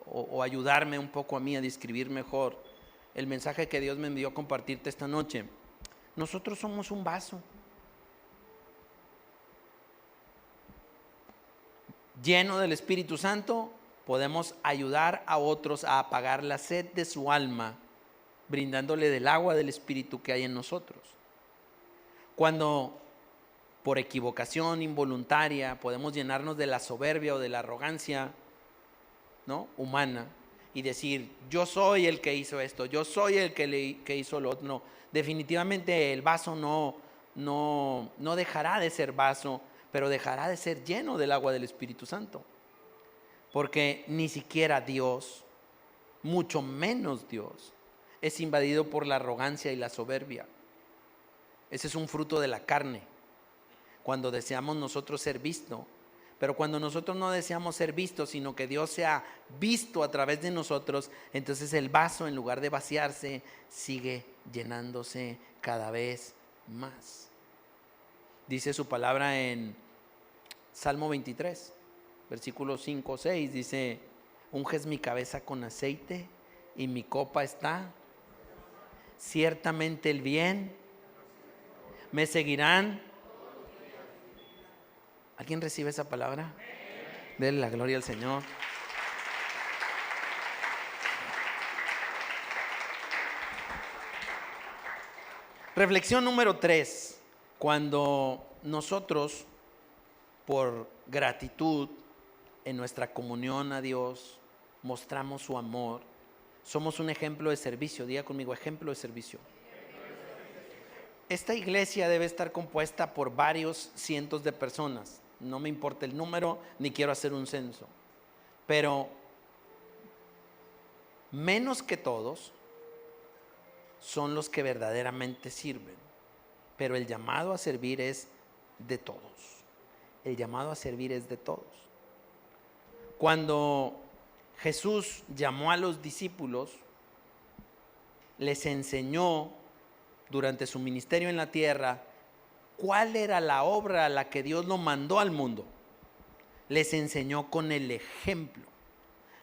o ayudarme un poco a mí a describir mejor el mensaje que Dios me envió a compartirte esta noche. Nosotros somos un vaso lleno del Espíritu Santo. Podemos ayudar a otros a apagar la sed de su alma, brindándole del agua del Espíritu que hay en nosotros. Cuando por equivocación involuntaria podemos llenarnos de la soberbia o de la arrogancia, ¿no?, humana, y decir, yo soy el que hizo esto, yo soy el que hizo lo otro. No, definitivamente el vaso no dejará de ser vaso, pero dejará de ser lleno del agua del Espíritu Santo. Porque ni siquiera Dios, mucho menos Dios, es invadido por la arrogancia y la soberbia. Ese es un fruto de la carne, cuando deseamos nosotros ser vistos. Pero cuando nosotros no deseamos ser vistos, sino que Dios sea visto a través de nosotros, entonces el vaso, en lugar de vaciarse, sigue llenándose cada vez más. Dice su palabra en Salmo 23, versículos 5 o 6, dice, unges mi cabeza con aceite y mi copa está. Ciertamente el bien me seguirán. ¿Alguien recibe esa palabra? Denle la gloria al Señor. Reflexión número 3. Cuando nosotros, por gratitud en nuestra comunión a Dios, mostramos su amor, somos un ejemplo de servicio. Diga conmigo, ejemplo de servicio. Esta iglesia debe estar compuesta por varios cientos de personas. No me importa el número, ni quiero hacer un censo. Pero menos que todos son los que verdaderamente sirven. Pero el llamado a servir es de todos. El llamado a servir es de todos. Cuando Jesús llamó a los discípulos, les enseñó durante su ministerio en la tierra cuál era la obra a la que Dios lo mandó al mundo. Les enseñó con el ejemplo.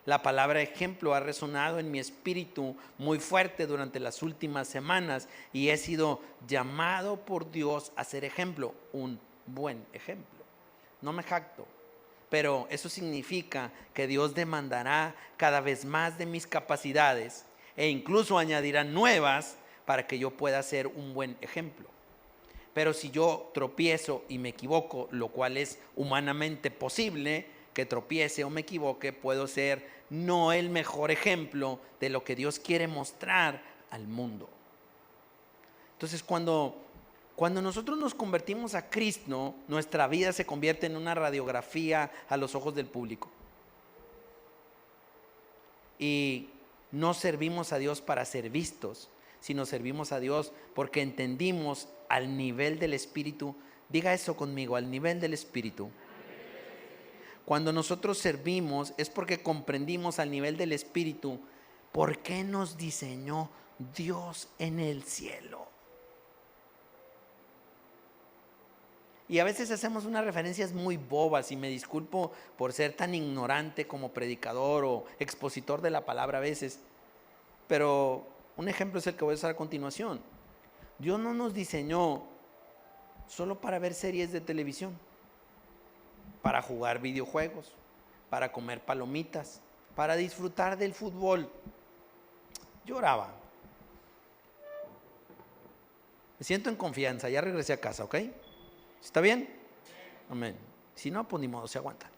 La palabra ejemplo ha resonado en mi espíritu muy fuerte durante las últimas semanas y he sido llamado por Dios a ser ejemplo, un buen ejemplo. No me jacto, pero eso significa que Dios demandará cada vez más de mis capacidades e incluso añadirá nuevas para que yo pueda ser un buen ejemplo. Pero si yo tropiezo y me equivoco, lo cual es humanamente posible, que tropiece o me equivoque, puedo ser no el mejor ejemplo de lo que Dios quiere mostrar al mundo. Entonces, cuando nosotros nos convertimos a Cristo, nuestra vida se convierte en una radiografía a los ojos del público. Y no servimos a Dios para ser vistos, sino servimos a Dios porque entendimos al nivel del Espíritu. Diga eso conmigo, al nivel del Espíritu. Cuando nosotros servimos es porque comprendimos al nivel del Espíritu por qué nos diseñó Dios en el cielo. Y a veces hacemos unas referencias muy bobas, y me disculpo por ser tan ignorante como predicador o expositor de la palabra a veces, pero un ejemplo es el que voy a usar a continuación. Dios no nos diseñó solo para ver series de televisión, para jugar videojuegos, para comer palomitas, para disfrutar del fútbol. Yo oraba. Me siento en confianza, ya regresé a casa, ¿ok? ¿Está bien? Amén. Si no, pues ni modo, se aguanta.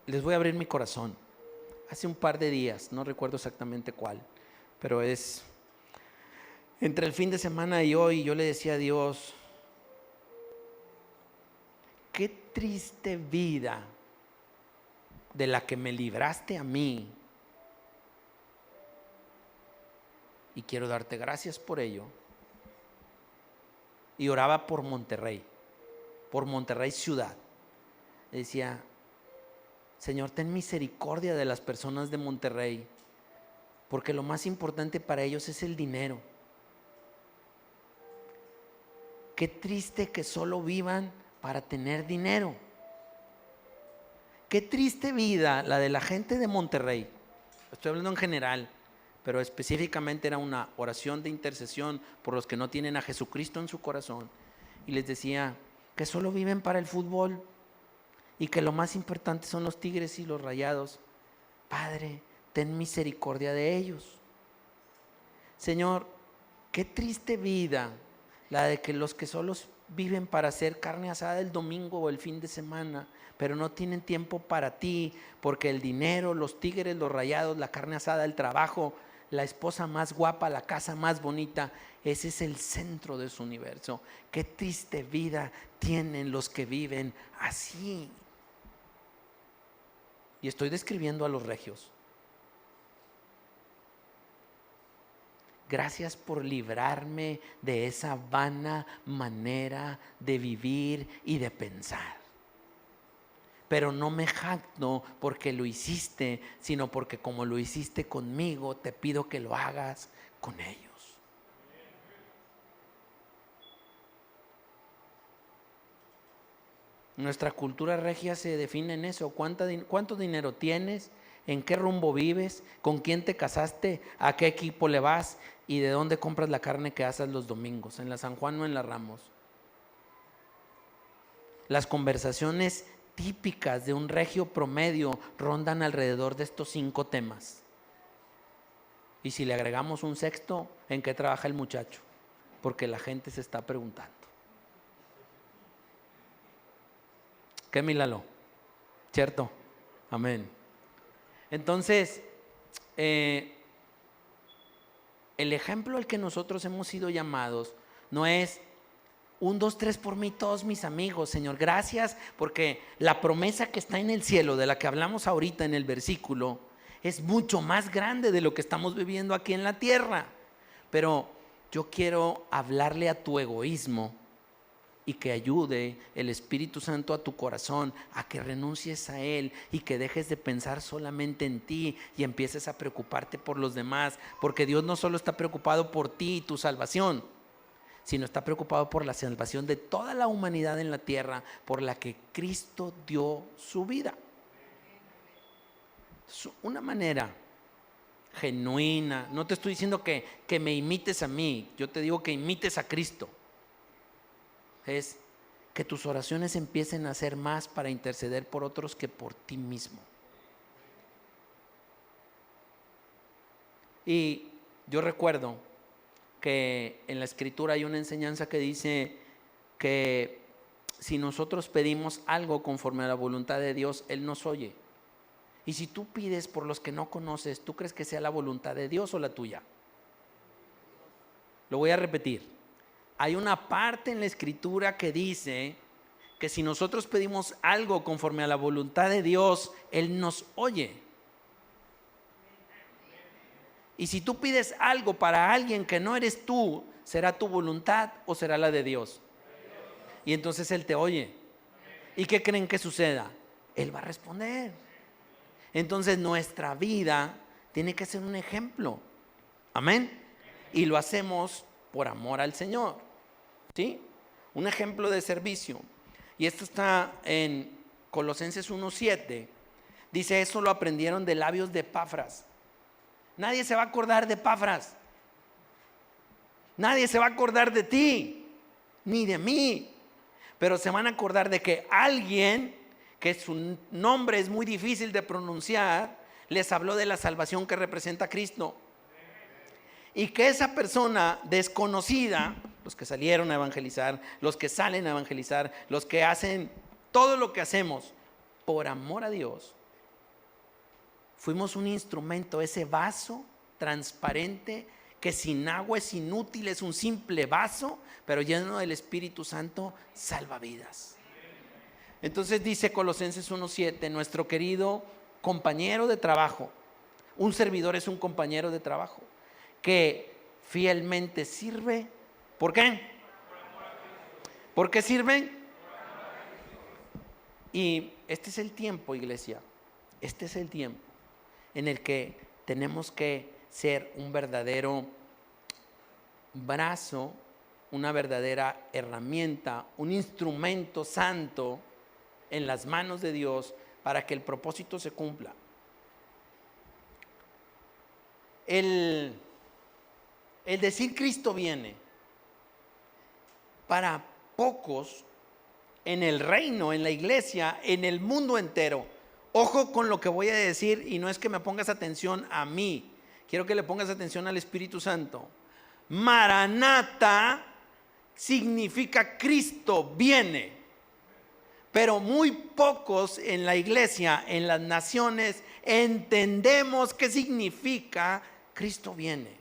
Les voy a abrir mi corazón. Hace un par de días, no recuerdo exactamente cuál, pero es entre el fin de semana y hoy, yo le decía a Dios, qué triste vida de la que me libraste a mí y quiero darte gracias por ello. Y oraba por Monterrey ciudad. Decía, Señor, ten misericordia de las personas de Monterrey, porque lo más importante para ellos es el dinero. Qué triste que solo vivan para tener dinero. Qué triste vida la de la gente de Monterrey. Estoy hablando en general, pero específicamente era una oración de intercesión por los que no tienen a Jesucristo en su corazón. Y les decía que solo viven para el fútbol y que lo más importante son los Tigres y los Rayados. Padre, ten misericordia de ellos. Señor, qué triste vida la de que los que solo viven para hacer carne asada el domingo o el fin de semana, pero no tienen tiempo para ti, porque el dinero, los Tigres, los Rayados, la carne asada, el trabajo, la esposa más guapa, la casa más bonita, ese es el centro de su universo. Qué triste vida tienen los que viven así. Y estoy describiendo a los regios. Gracias por librarme de esa vana manera de vivir y de pensar. Pero no me jacto porque lo hiciste, sino porque como lo hiciste conmigo, te pido que lo hagas con ellos. Nuestra cultura regia se define en eso. ¿Cuánto dinero tienes? ¿En qué rumbo vives? ¿Con quién te casaste? ¿A qué equipo le vas? ¿Y de dónde compras la carne que haces los domingos? ¿En la San Juan o en la Ramos? Las conversaciones típicas de un regio promedio rondan alrededor de estos 5 temas. Y si le agregamos un sexto, ¿en qué trabaja el muchacho? Porque la gente se está preguntando. ¿Qué, mi Lalo? ¿Cierto? Amén. Entonces, el ejemplo al que nosotros hemos sido llamados no es 1, 2, 3 por mí, todos mis amigos, Señor, gracias, porque la promesa que está en el cielo, de la que hablamos ahorita en el versículo, es mucho más grande de lo que estamos viviendo aquí en la tierra. Pero yo quiero hablarle a tu egoísmo y que ayude el Espíritu Santo a tu corazón a que renuncies a él y que dejes de pensar solamente en ti y empieces a preocuparte por los demás, porque Dios no solo está preocupado por ti y tu salvación, sino está preocupado por la salvación de toda la humanidad en la tierra, por la que Cristo dio su vida. Una manera genuina, no te estoy diciendo que me imites a mí, yo te digo que imites a Cristo, es que tus oraciones empiecen a ser más para interceder por otros que por ti mismo. Y yo recuerdo que en la Escritura hay una enseñanza que dice que si nosotros pedimos algo conforme a la voluntad de Dios, Él nos oye. Y si tú pides por los que no conoces, ¿tú crees que sea la voluntad de Dios o la tuya? Lo voy a repetir. Hay una parte en la Escritura que dice que si nosotros pedimos algo conforme a la voluntad de Dios, Él nos oye. Y si tú pides algo para alguien que no eres tú, ¿será tu voluntad o será la de Dios? Y entonces Él te oye. ¿Y qué creen que suceda? Él va a responder. Entonces nuestra vida tiene que ser un ejemplo. Amén. Y lo hacemos por amor al Señor. ¿Sí? Un ejemplo de servicio. Y esto está en Colosenses 1:7. Dice, eso lo aprendieron de labios de Epafras. Nadie se va a acordar de Epafras. Nadie se va a acordar de ti, ni de mí. Pero se van a acordar de que alguien, que su nombre es muy difícil de pronunciar, les habló de la salvación que representa Cristo. Y que esa persona desconocida, los que salieron a evangelizar, los que salen a evangelizar, los que hacen todo lo que hacemos por amor a Dios, fuimos un instrumento, ese vaso transparente que sin agua es inútil, es un simple vaso, pero lleno del Espíritu Santo salva vidas. Entonces dice Colosenses 1:7, nuestro querido compañero de trabajo, un servidor es un compañero de trabajo, que fielmente sirve. ¿Por qué? ¿Por qué sirven? Y este es el tiempo, iglesia. Este es el tiempo en el que tenemos que ser un verdadero brazo, una verdadera herramienta, un instrumento santo en las manos de Dios para que el propósito se cumpla. El decir Cristo viene, para pocos en el reino, en la iglesia, en el mundo entero. Ojo con lo que voy a decir, y no es que me pongas atención a mí, quiero que le pongas atención al Espíritu Santo. Maranata significa Cristo viene, pero muy pocos en la iglesia, en las naciones, entendemos qué significa Cristo viene.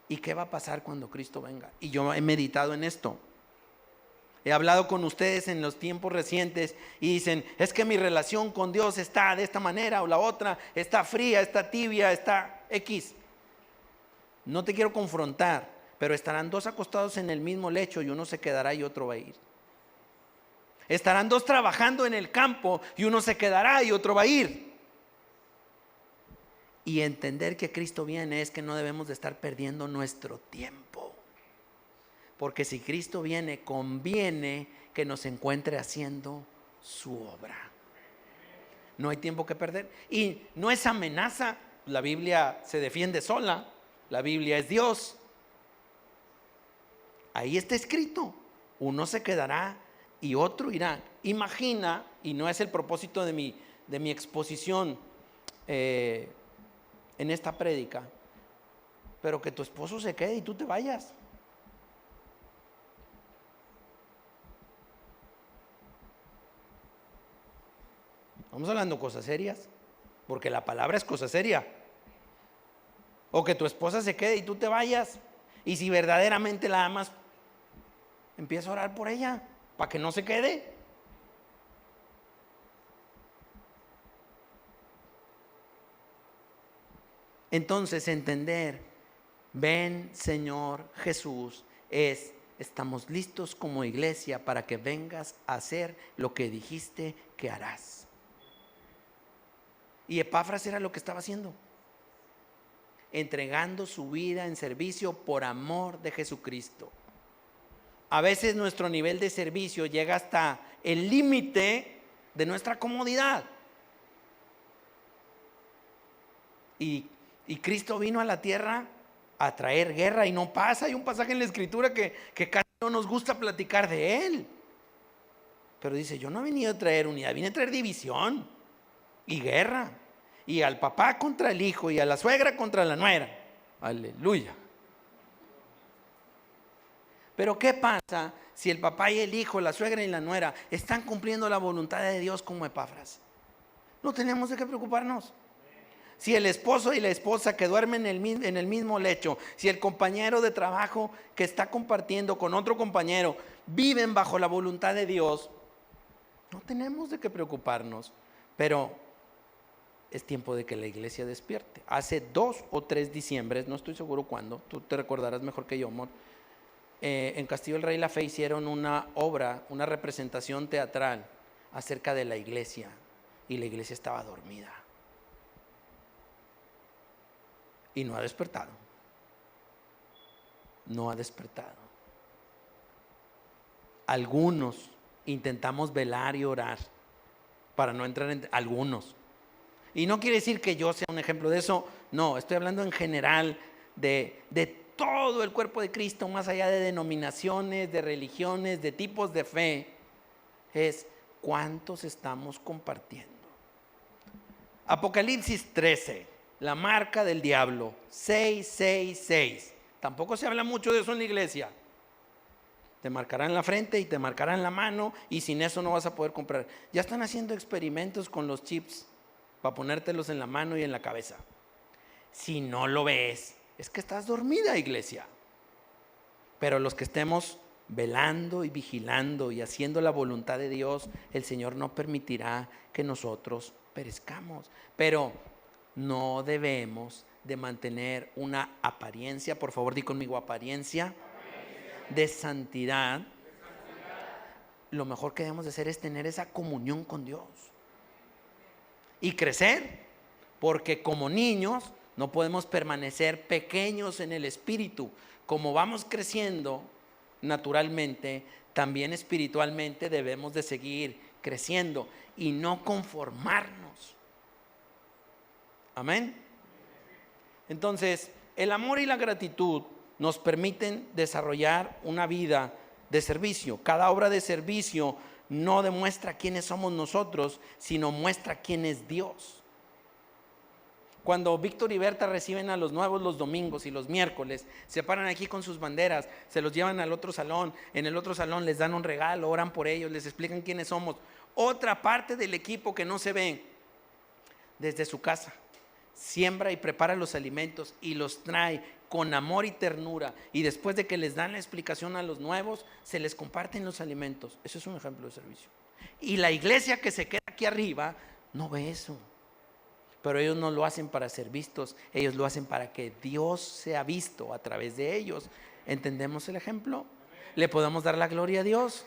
¿Y qué va a pasar cuando Cristo venga? Y yo he meditado en esto. He hablado con ustedes en los tiempos recientes y dicen, es que mi relación con Dios está de esta manera o la otra, está fría, está tibia, está X. No te quiero confrontar, pero estarán dos acostados en el mismo lecho y uno se quedará y otro va a ir. Estarán dos trabajando en el campo y uno se quedará y otro va a ir. Y entender que Cristo viene es que no debemos de estar perdiendo nuestro tiempo. Porque si Cristo viene, conviene que nos encuentre haciendo su obra. No hay tiempo que perder. Y no es amenaza. La Biblia se defiende sola. La Biblia es Dios. Ahí está escrito. Uno se quedará y otro irá. Imagina, y no es el propósito de mi exposición en esta prédica, pero que tu esposo se quede y tú te vayas. Estamos hablando cosas serias, porque la palabra es cosa seria. O que tu esposa se quede y tú te vayas, y si verdaderamente la amas, empieza a orar por ella para que no se quede. Entonces entender, ven Señor Jesús, estamos listos como iglesia para que vengas a hacer lo que dijiste que harás. Y Epafras era lo que estaba haciendo, entregando su vida en servicio por amor de Jesucristo. A veces nuestro nivel de servicio llega hasta el límite de nuestra comodidad. Y Cristo vino a la tierra a traer guerra y no pasa. Hay un pasaje en la Escritura que casi no nos gusta platicar de él. Pero dice, yo no he venido a traer unidad, vine a traer división y guerra. Y al papá contra el hijo y a la suegra contra la nuera. Aleluya. Pero ¿qué pasa si el papá y el hijo, la suegra y la nuera están cumpliendo la voluntad de Dios como Epafras? No tenemos de qué preocuparnos. Si el esposo y la esposa que duermen en el mismo lecho, si el compañero de trabajo que está compartiendo con otro compañero viven bajo la voluntad de Dios, no tenemos de qué preocuparnos. Pero es tiempo de que la iglesia despierte. Hace 2 o 3 diciembres, no estoy seguro cuándo, tú te recordarás mejor que yo, amor. En Castillo del Rey La Fe hicieron una obra, una representación teatral acerca de la iglesia, y la iglesia estaba dormida y no ha despertado. No ha despertado. Algunos intentamos velar y orar para no entrar en algunos. Y no quiere decir que yo sea un ejemplo de eso. No, estoy hablando en general de todo el cuerpo de Cristo, más allá de denominaciones, de religiones, de tipos de fe. Es cuántos estamos compartiendo. Apocalipsis 13, la marca del diablo, 666. Tampoco se habla mucho de eso en la iglesia. Te marcarán la frente y te marcarán la mano, y sin eso no vas a poder comprar. Ya están haciendo experimentos con los chips para ponértelos en la mano y en la cabeza. Si no lo ves, es que estás dormida, iglesia. Pero los que estemos velando y vigilando y haciendo la voluntad de Dios, el Señor no permitirá que nosotros perezcamos. Pero no debemos de mantener una apariencia, por favor di conmigo apariencia, de santidad, lo mejor que debemos de hacer es tener esa comunión con Dios y crecer, porque como niños no podemos permanecer pequeños en el espíritu. Como vamos creciendo naturalmente, también espiritualmente debemos de seguir creciendo y no conformarnos. Amén. Entonces, el amor y la gratitud nos permiten desarrollar una vida de servicio. Cada obra de servicio no demuestra quiénes somos nosotros, sino muestra quién es Dios. Cuando Víctor y Berta reciben a los nuevos los domingos y los miércoles, se paran aquí con sus banderas, se los llevan al otro salón, en el otro salón les dan un regalo, oran por ellos, les explican quiénes somos. Otra parte del equipo que no se ve desde su casa siembra y prepara los alimentos y los trae con amor y ternura, y después de que les dan la explicación a los nuevos, se les comparten los alimentos. Eso es un ejemplo de servicio. Y la iglesia que se queda aquí arriba no ve eso, pero ellos no lo hacen para ser vistos, ellos lo hacen para que Dios sea visto a través de ellos. ¿Entendemos el ejemplo? ¿Le podemos dar la gloria a Dios?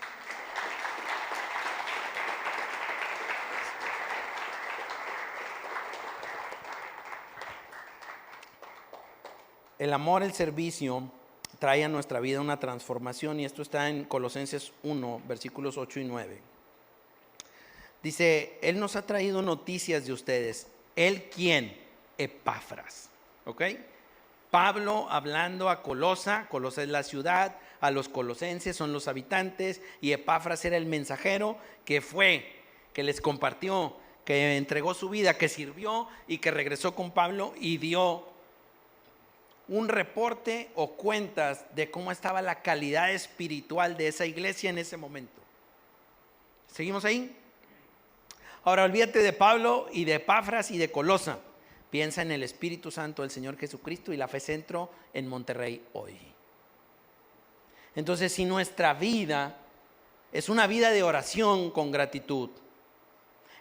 El amor, el servicio, trae a nuestra vida una transformación, y esto está en Colosenses 1, versículos 8 y 9. Dice, Él nos ha traído noticias de ustedes. ¿Él quién? Epafras. ¿Ok? Pablo hablando a Colosa. Colosa es la ciudad, a los colosenses son los habitantes, y Epafras era el mensajero que fue, que les compartió, que entregó su vida, que sirvió y que regresó con Pablo y dio un reporte o cuentas de cómo estaba la calidad espiritual de esa iglesia en ese momento. ¿Seguimos ahí? Ahora olvídate de Pablo y de Epafras y de Colosa. Piensa en el Espíritu Santo del Señor Jesucristo y la Fe Centro en Monterrey hoy. Entonces, si nuestra vida es una vida de oración con gratitud,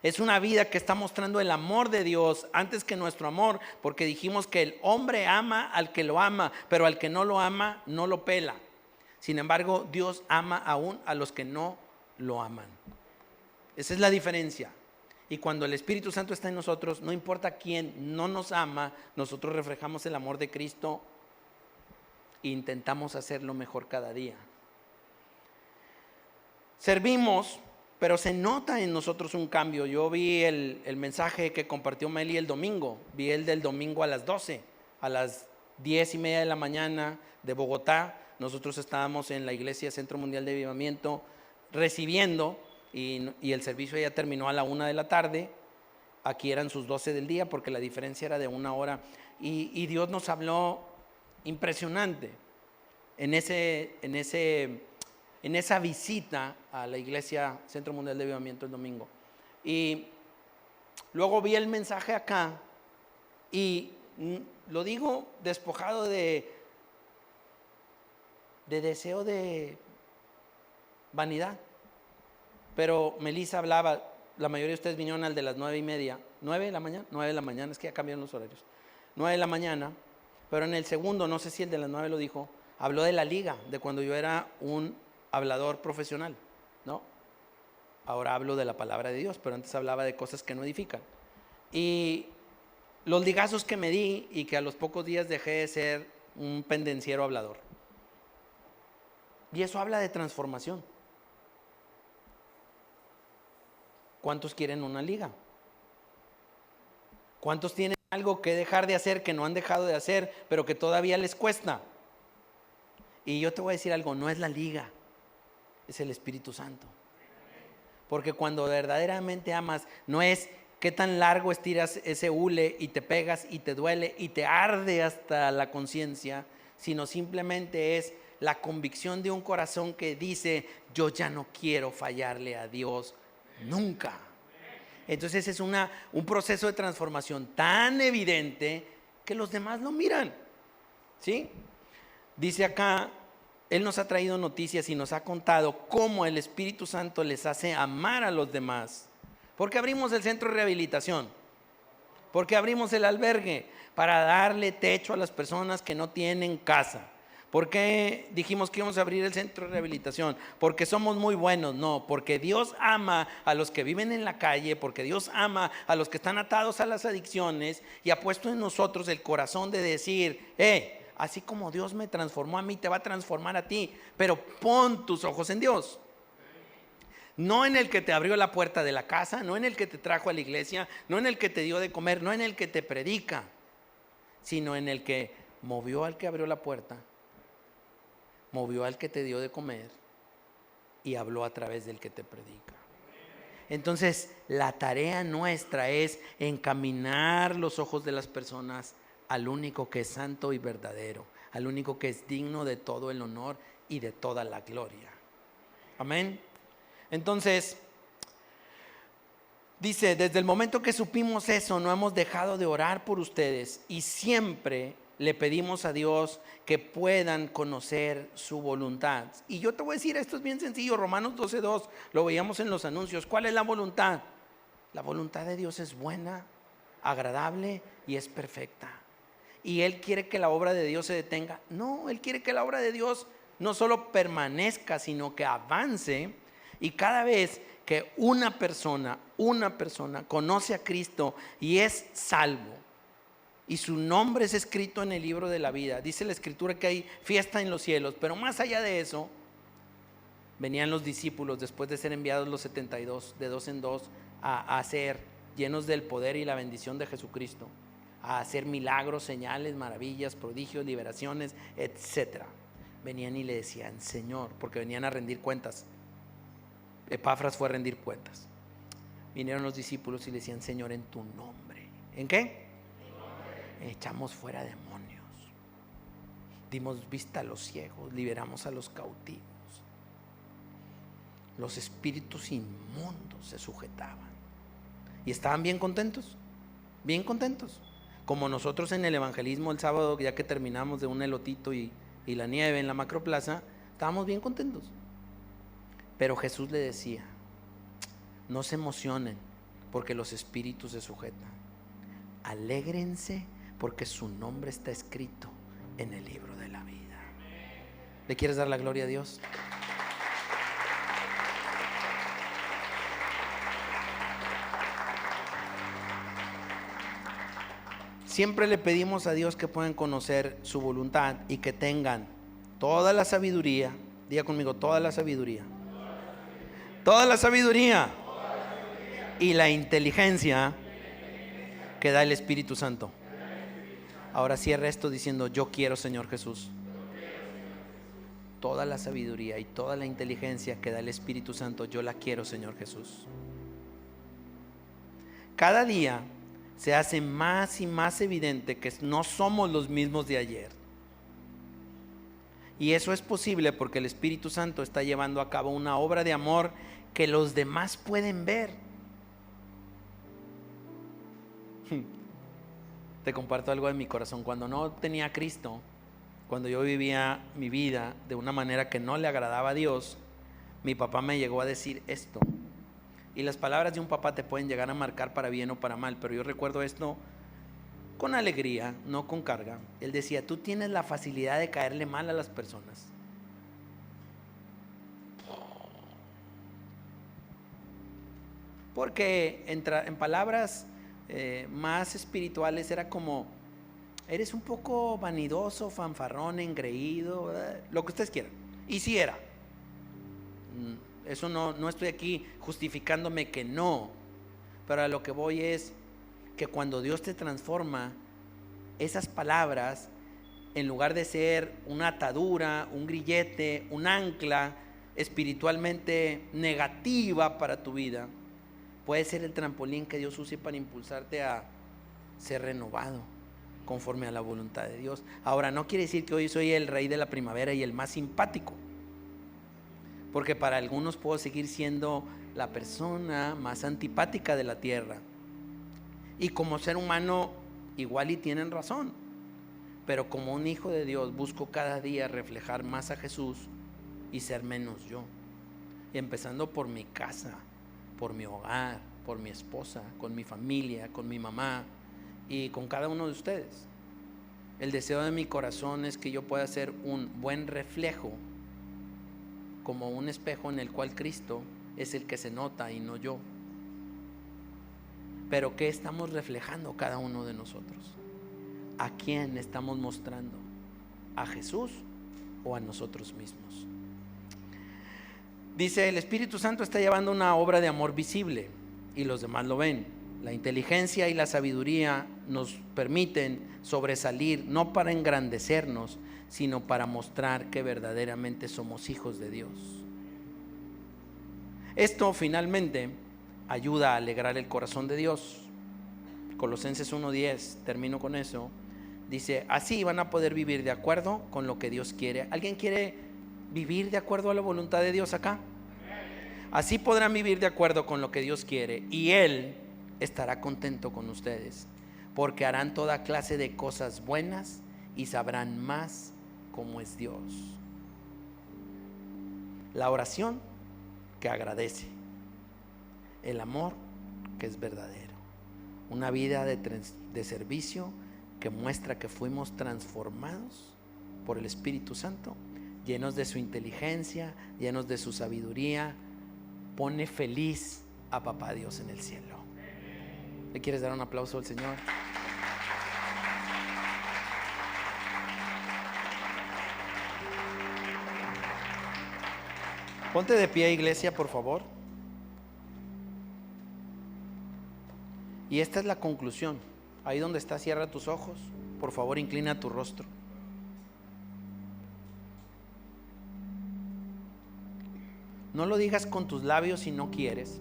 es una vida que está mostrando el amor de Dios antes que nuestro amor, porque dijimos que el hombre ama al que lo ama, pero al que no lo ama no lo pela. Sin embargo, Dios ama aún a los que no lo aman. Esa es la diferencia. Y cuando el Espíritu Santo está en nosotros, no importa quién no nos ama, nosotros reflejamos el amor de Cristo e intentamos hacerlo mejor cada día. Servimos, pero se nota en nosotros un cambio. Yo vi el mensaje que compartió Meli el domingo. Vi el del domingo a las 12, a las 10:30 de la mañana de Bogotá. Nosotros estábamos en la iglesia Centro Mundial de Avivamiento recibiendo, y el servicio ya terminó a la 1 de la tarde. Aquí eran sus 12 del día, porque la diferencia era de 1 hora. Y Dios nos habló impresionante en esa visita a la iglesia Centro Mundial de Avivamiento el domingo. Y luego vi el mensaje acá, y lo digo despojado de deseo de vanidad. Pero Melissa hablaba, la mayoría de ustedes vinieron al de las 9:30, 9 de la mañana, 9 de la mañana, es que ya cambiaron los horarios, 9 de la mañana, pero en el segundo, no sé si el de las 9 lo dijo, habló de la liga, de cuando yo era un hablador profesional, ¿no? Ahora hablo de la palabra de Dios, pero antes hablaba de cosas que no edifican. Y los ligazos que me di, y que a los pocos días dejé de ser un pendenciero hablador. Y eso habla de transformación. ¿Cuántos quieren una liga? ¿Cuántos tienen algo que dejar de hacer, que no han dejado de hacer, pero que todavía les cuesta? Y yo te voy a decir algo, no es la liga, es el Espíritu Santo. Porque cuando verdaderamente amas, no es qué tan largo estiras ese hule y te pegas y te duele y te arde hasta la conciencia, sino simplemente es la convicción de un corazón que dice, yo ya no quiero fallarle a Dios nunca. Entonces es un proceso de transformación tan evidente que los demás lo miran, ¿sí? Dice acá, Él nos ha traído noticias y nos ha contado cómo el Espíritu Santo les hace amar a los demás. Porque abrimos el centro de rehabilitación. ¿Por qué abrimos el albergue? Para darle techo a las personas que no tienen casa. ¿Por qué dijimos que íbamos a abrir el centro de rehabilitación? Porque somos muy buenos. No, porque Dios ama a los que viven en la calle, porque Dios ama a los que están atados a las adicciones y ha puesto en nosotros el corazón de decir, así como Dios me transformó a mí, te va a transformar a ti. Pero pon tus ojos en Dios. No en el que te abrió la puerta de la casa, no en el que te trajo a la iglesia, no en el que te dio de comer, no en el que te predica, sino en el que movió al que abrió la puerta, movió al que te dio de comer y habló a través del que te predica. Entonces, la tarea nuestra es encaminar los ojos de las personas al único que es santo y verdadero, al único que es digno de todo el honor y de toda la gloria. Amén. Entonces, dice, desde el momento que supimos eso, no hemos dejado de orar por ustedes y siempre le pedimos a Dios que puedan conocer su voluntad. Y yo te voy a decir, esto es bien sencillo, Romanos 12:2, lo veíamos en los anuncios. ¿Cuál es la voluntad? La voluntad de Dios es buena, agradable y es perfecta. ¿Y Él quiere que la obra de Dios se detenga? No, Él quiere que la obra de Dios no solo permanezca, sino que avance. Y cada vez que una persona conoce a Cristo y es salvo, y su nombre es escrito en el libro de la vida, dice la Escritura que hay fiesta en los cielos. Pero más allá de eso, venían los discípulos después de ser enviados los 72, de dos en dos, a ser llenos del poder y la bendición de Jesucristo, a hacer milagros, señales, maravillas, prodigios, liberaciones, etc. Venían y le decían, Señor, porque venían a rendir cuentas. Epafras fue a rendir cuentas. Vinieron los discípulos y le decían, Señor, en tu nombre. ¿En qué? Echamos fuera demonios, dimos vista a los ciegos, liberamos a los cautivos, los espíritus inmundos se sujetaban y estaban bien contentos, como nosotros en el evangelismo el sábado, ya que terminamos de un elotito y la nieve en la macroplaza, estábamos bien contentos. Pero Jesús le decía, no se emocionen porque los espíritus se sujetan, alégrense porque su nombre está escrito en el libro de la vida. ¿Le quieres dar la gloria a Dios? Siempre le pedimos a Dios que puedan conocer su voluntad y que tengan toda la sabiduría. Diga conmigo, toda la sabiduría. Toda la sabiduría y la inteligencia que da el Espíritu Santo. Ahora cierra esto diciendo, yo quiero, Señor Jesús, toda la sabiduría y toda la inteligencia que da el Espíritu Santo, yo la quiero, Señor Jesús. Cada día se hace más y más evidente que no somos los mismos de ayer. Y eso es posible porque el Espíritu Santo está llevando a cabo una obra de amor que los demás pueden ver. Te comparto algo de mi corazón. Cuando no tenía a Cristo, cuando yo vivía mi vida de una manera que no le agradaba a Dios, mi papá me llegó a decir esto. Y las palabras de un papá te pueden llegar a marcar para bien o para mal, pero yo recuerdo esto con alegría, no con carga. Él decía, tú tienes la facilidad de caerle mal a las personas. Porque en palabras más espirituales era como, eres un poco vanidoso, fanfarrón, engreído, lo que ustedes quieran. Y sí era. Eso no estoy aquí justificándome que no, pero a lo que voy es que cuando Dios te transforma, esas palabras, en lugar de ser una atadura, un grillete, un ancla espiritualmente negativa para tu vida, puede ser el trampolín que Dios use para impulsarte a ser renovado conforme a la voluntad de Dios. Ahora, no quiere decir que hoy soy el rey de la primavera y el más simpático, porque para algunos puedo seguir siendo la persona más antipática de la tierra. Y como ser humano, igual y tienen razón, pero como un hijo de Dios busco cada día reflejar más a Jesús y ser menos yo. Y empezando por mi casa, por mi hogar, por mi esposa, con mi familia, con mi mamá, y con cada uno de ustedes. El deseo de mi corazón es que yo pueda ser un buen reflejo, como un espejo en el cual Cristo es el que se nota y no yo. Pero ¿qué estamos reflejando cada uno de nosotros? ¿A quién estamos mostrando? ¿A Jesús o a nosotros mismos? Dice, el Espíritu Santo está llevando una obra de amor visible y los demás lo ven. La inteligencia y la sabiduría nos permiten sobresalir, no para engrandecernos, sino para mostrar que verdaderamente somos hijos de Dios. Esto finalmente ayuda a alegrar el corazón de Dios. Colosenses 1:10, termino con eso. Dice, así van a poder vivir de acuerdo con lo que Dios quiere. ¿Alguien quiere vivir de acuerdo a la voluntad de Dios acá? Así podrán vivir de acuerdo con lo que Dios quiere y Él estará contento con ustedes, porque harán toda clase de cosas buenas y sabrán más cómo es Dios. La oración que agradece, el amor que es verdadero, una vida de servicio que muestra que fuimos transformados por el Espíritu Santo, llenos de su inteligencia, llenos de su sabiduría. Pone feliz a Papá Dios en el cielo. ¿Le quieres dar un aplauso al Señor? Ponte de pie, iglesia, por favor. Y esta es la conclusión. Ahí donde estás, cierra tus ojos. Por favor, inclina tu rostro. No lo digas con tus labios si no quieres.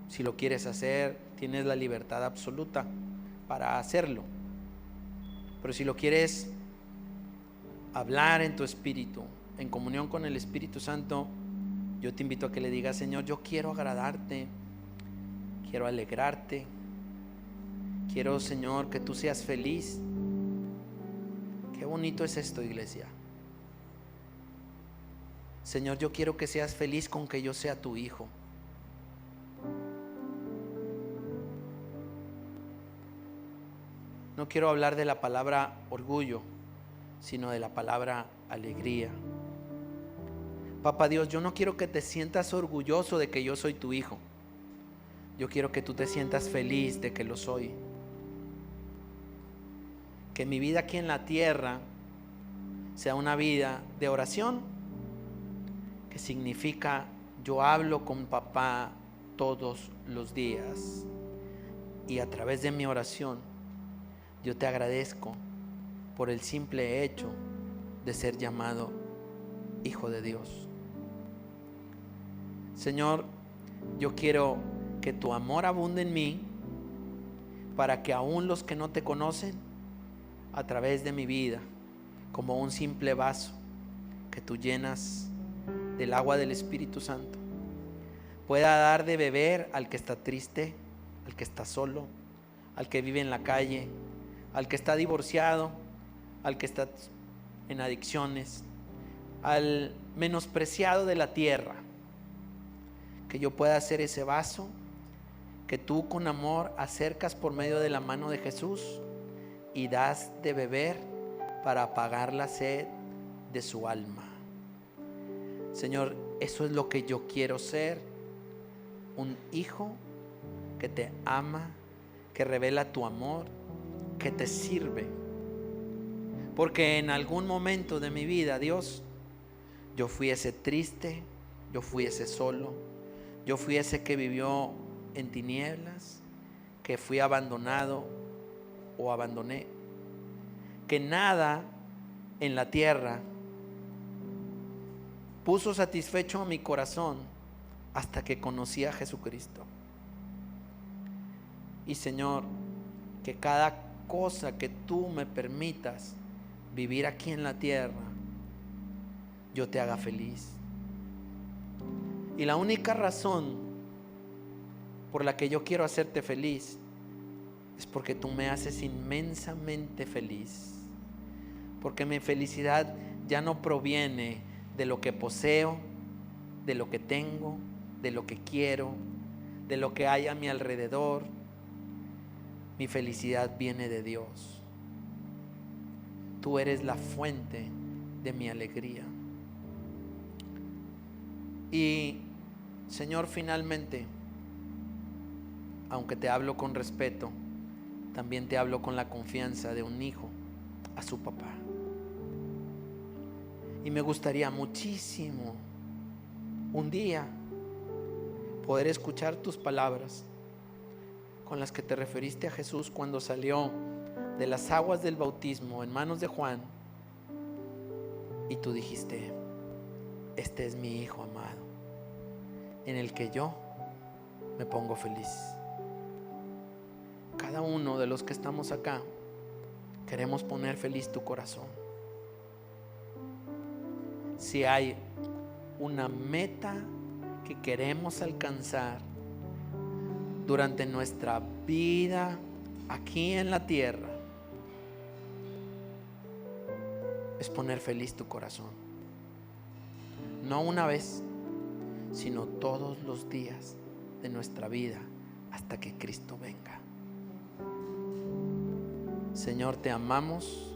Si lo quieres hacer, tienes la libertad absoluta para hacerlo. Pero si lo quieres hablar en tu espíritu, en comunión con el Espíritu Santo, yo te invito a que le digas, Señor, yo quiero agradarte, quiero alegrarte, quiero, Señor, que tú seas feliz. Qué bonito es esto, iglesia. Señor, yo quiero que seas feliz con que yo sea tu hijo. No quiero hablar de la palabra orgullo, sino de la palabra alegría. Papá Dios, yo no quiero que te sientas orgulloso de que yo soy tu hijo. Yo quiero que tú te sientas feliz de que lo soy. Que mi vida aquí en la tierra sea una vida de oración, que significa yo hablo con papá todos los días y a través de mi oración yo te agradezco por el simple hecho de ser llamado hijo de Dios. Señor, yo quiero que tu amor abunde en mí para que aún los que no te conocen, a través de mi vida, como un simple vaso que tú llenas del agua del Espíritu Santo, pueda dar de beber al que está triste, al que está solo, al que vive en la calle, al que está divorciado, al que está en adicciones, al menospreciado de la tierra. Que yo pueda ser ese vaso que tú con amor acercas por medio de la mano de Jesús y das de beber para apagar la sed de su alma. Señor, eso es lo que yo quiero ser, un hijo que te ama, que revela tu amor, que te sirve. Porque en algún momento de mi vida, Dios, yo fui ese triste, yo fui ese solo, yo fui ese que vivió en tinieblas, que fui abandonado o abandoné, que nada en la tierra puso satisfecho a mi corazón hasta que conocí a Jesucristo. Y Señor, que cada cosa que tú me permitas vivir aquí en la tierra, yo te haga feliz. Y la única razón por la que yo quiero hacerte feliz es porque tú me haces inmensamente feliz. Porque mi felicidad ya no proviene de lo que poseo, de lo que tengo, de lo que quiero, de lo que hay a mi alrededor. Mi felicidad viene de Dios. Tú eres la fuente de mi alegría. Y Señor, finalmente, aunque te hablo con respeto, también te hablo con la confianza de un hijo a su papá. Y me gustaría muchísimo un día poder escuchar tus palabras con las que te referiste a Jesús cuando salió de las aguas del bautismo en manos de Juan, y tú dijiste: este es mi hijo amado, en el que yo me pongo feliz. Cada uno de los que estamos acá queremos poner feliz tu corazón. Si hay una meta que queremos alcanzar durante nuestra vida aquí en la tierra, es poner feliz tu corazón. No una vez, sino todos los días de nuestra vida hasta que Cristo venga. Señor, te amamos,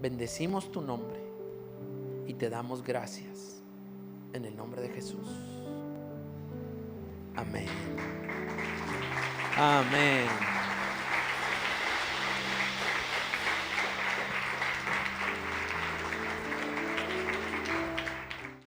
bendecimos tu nombre y te damos gracias en el nombre de Jesús. Amén. Amén.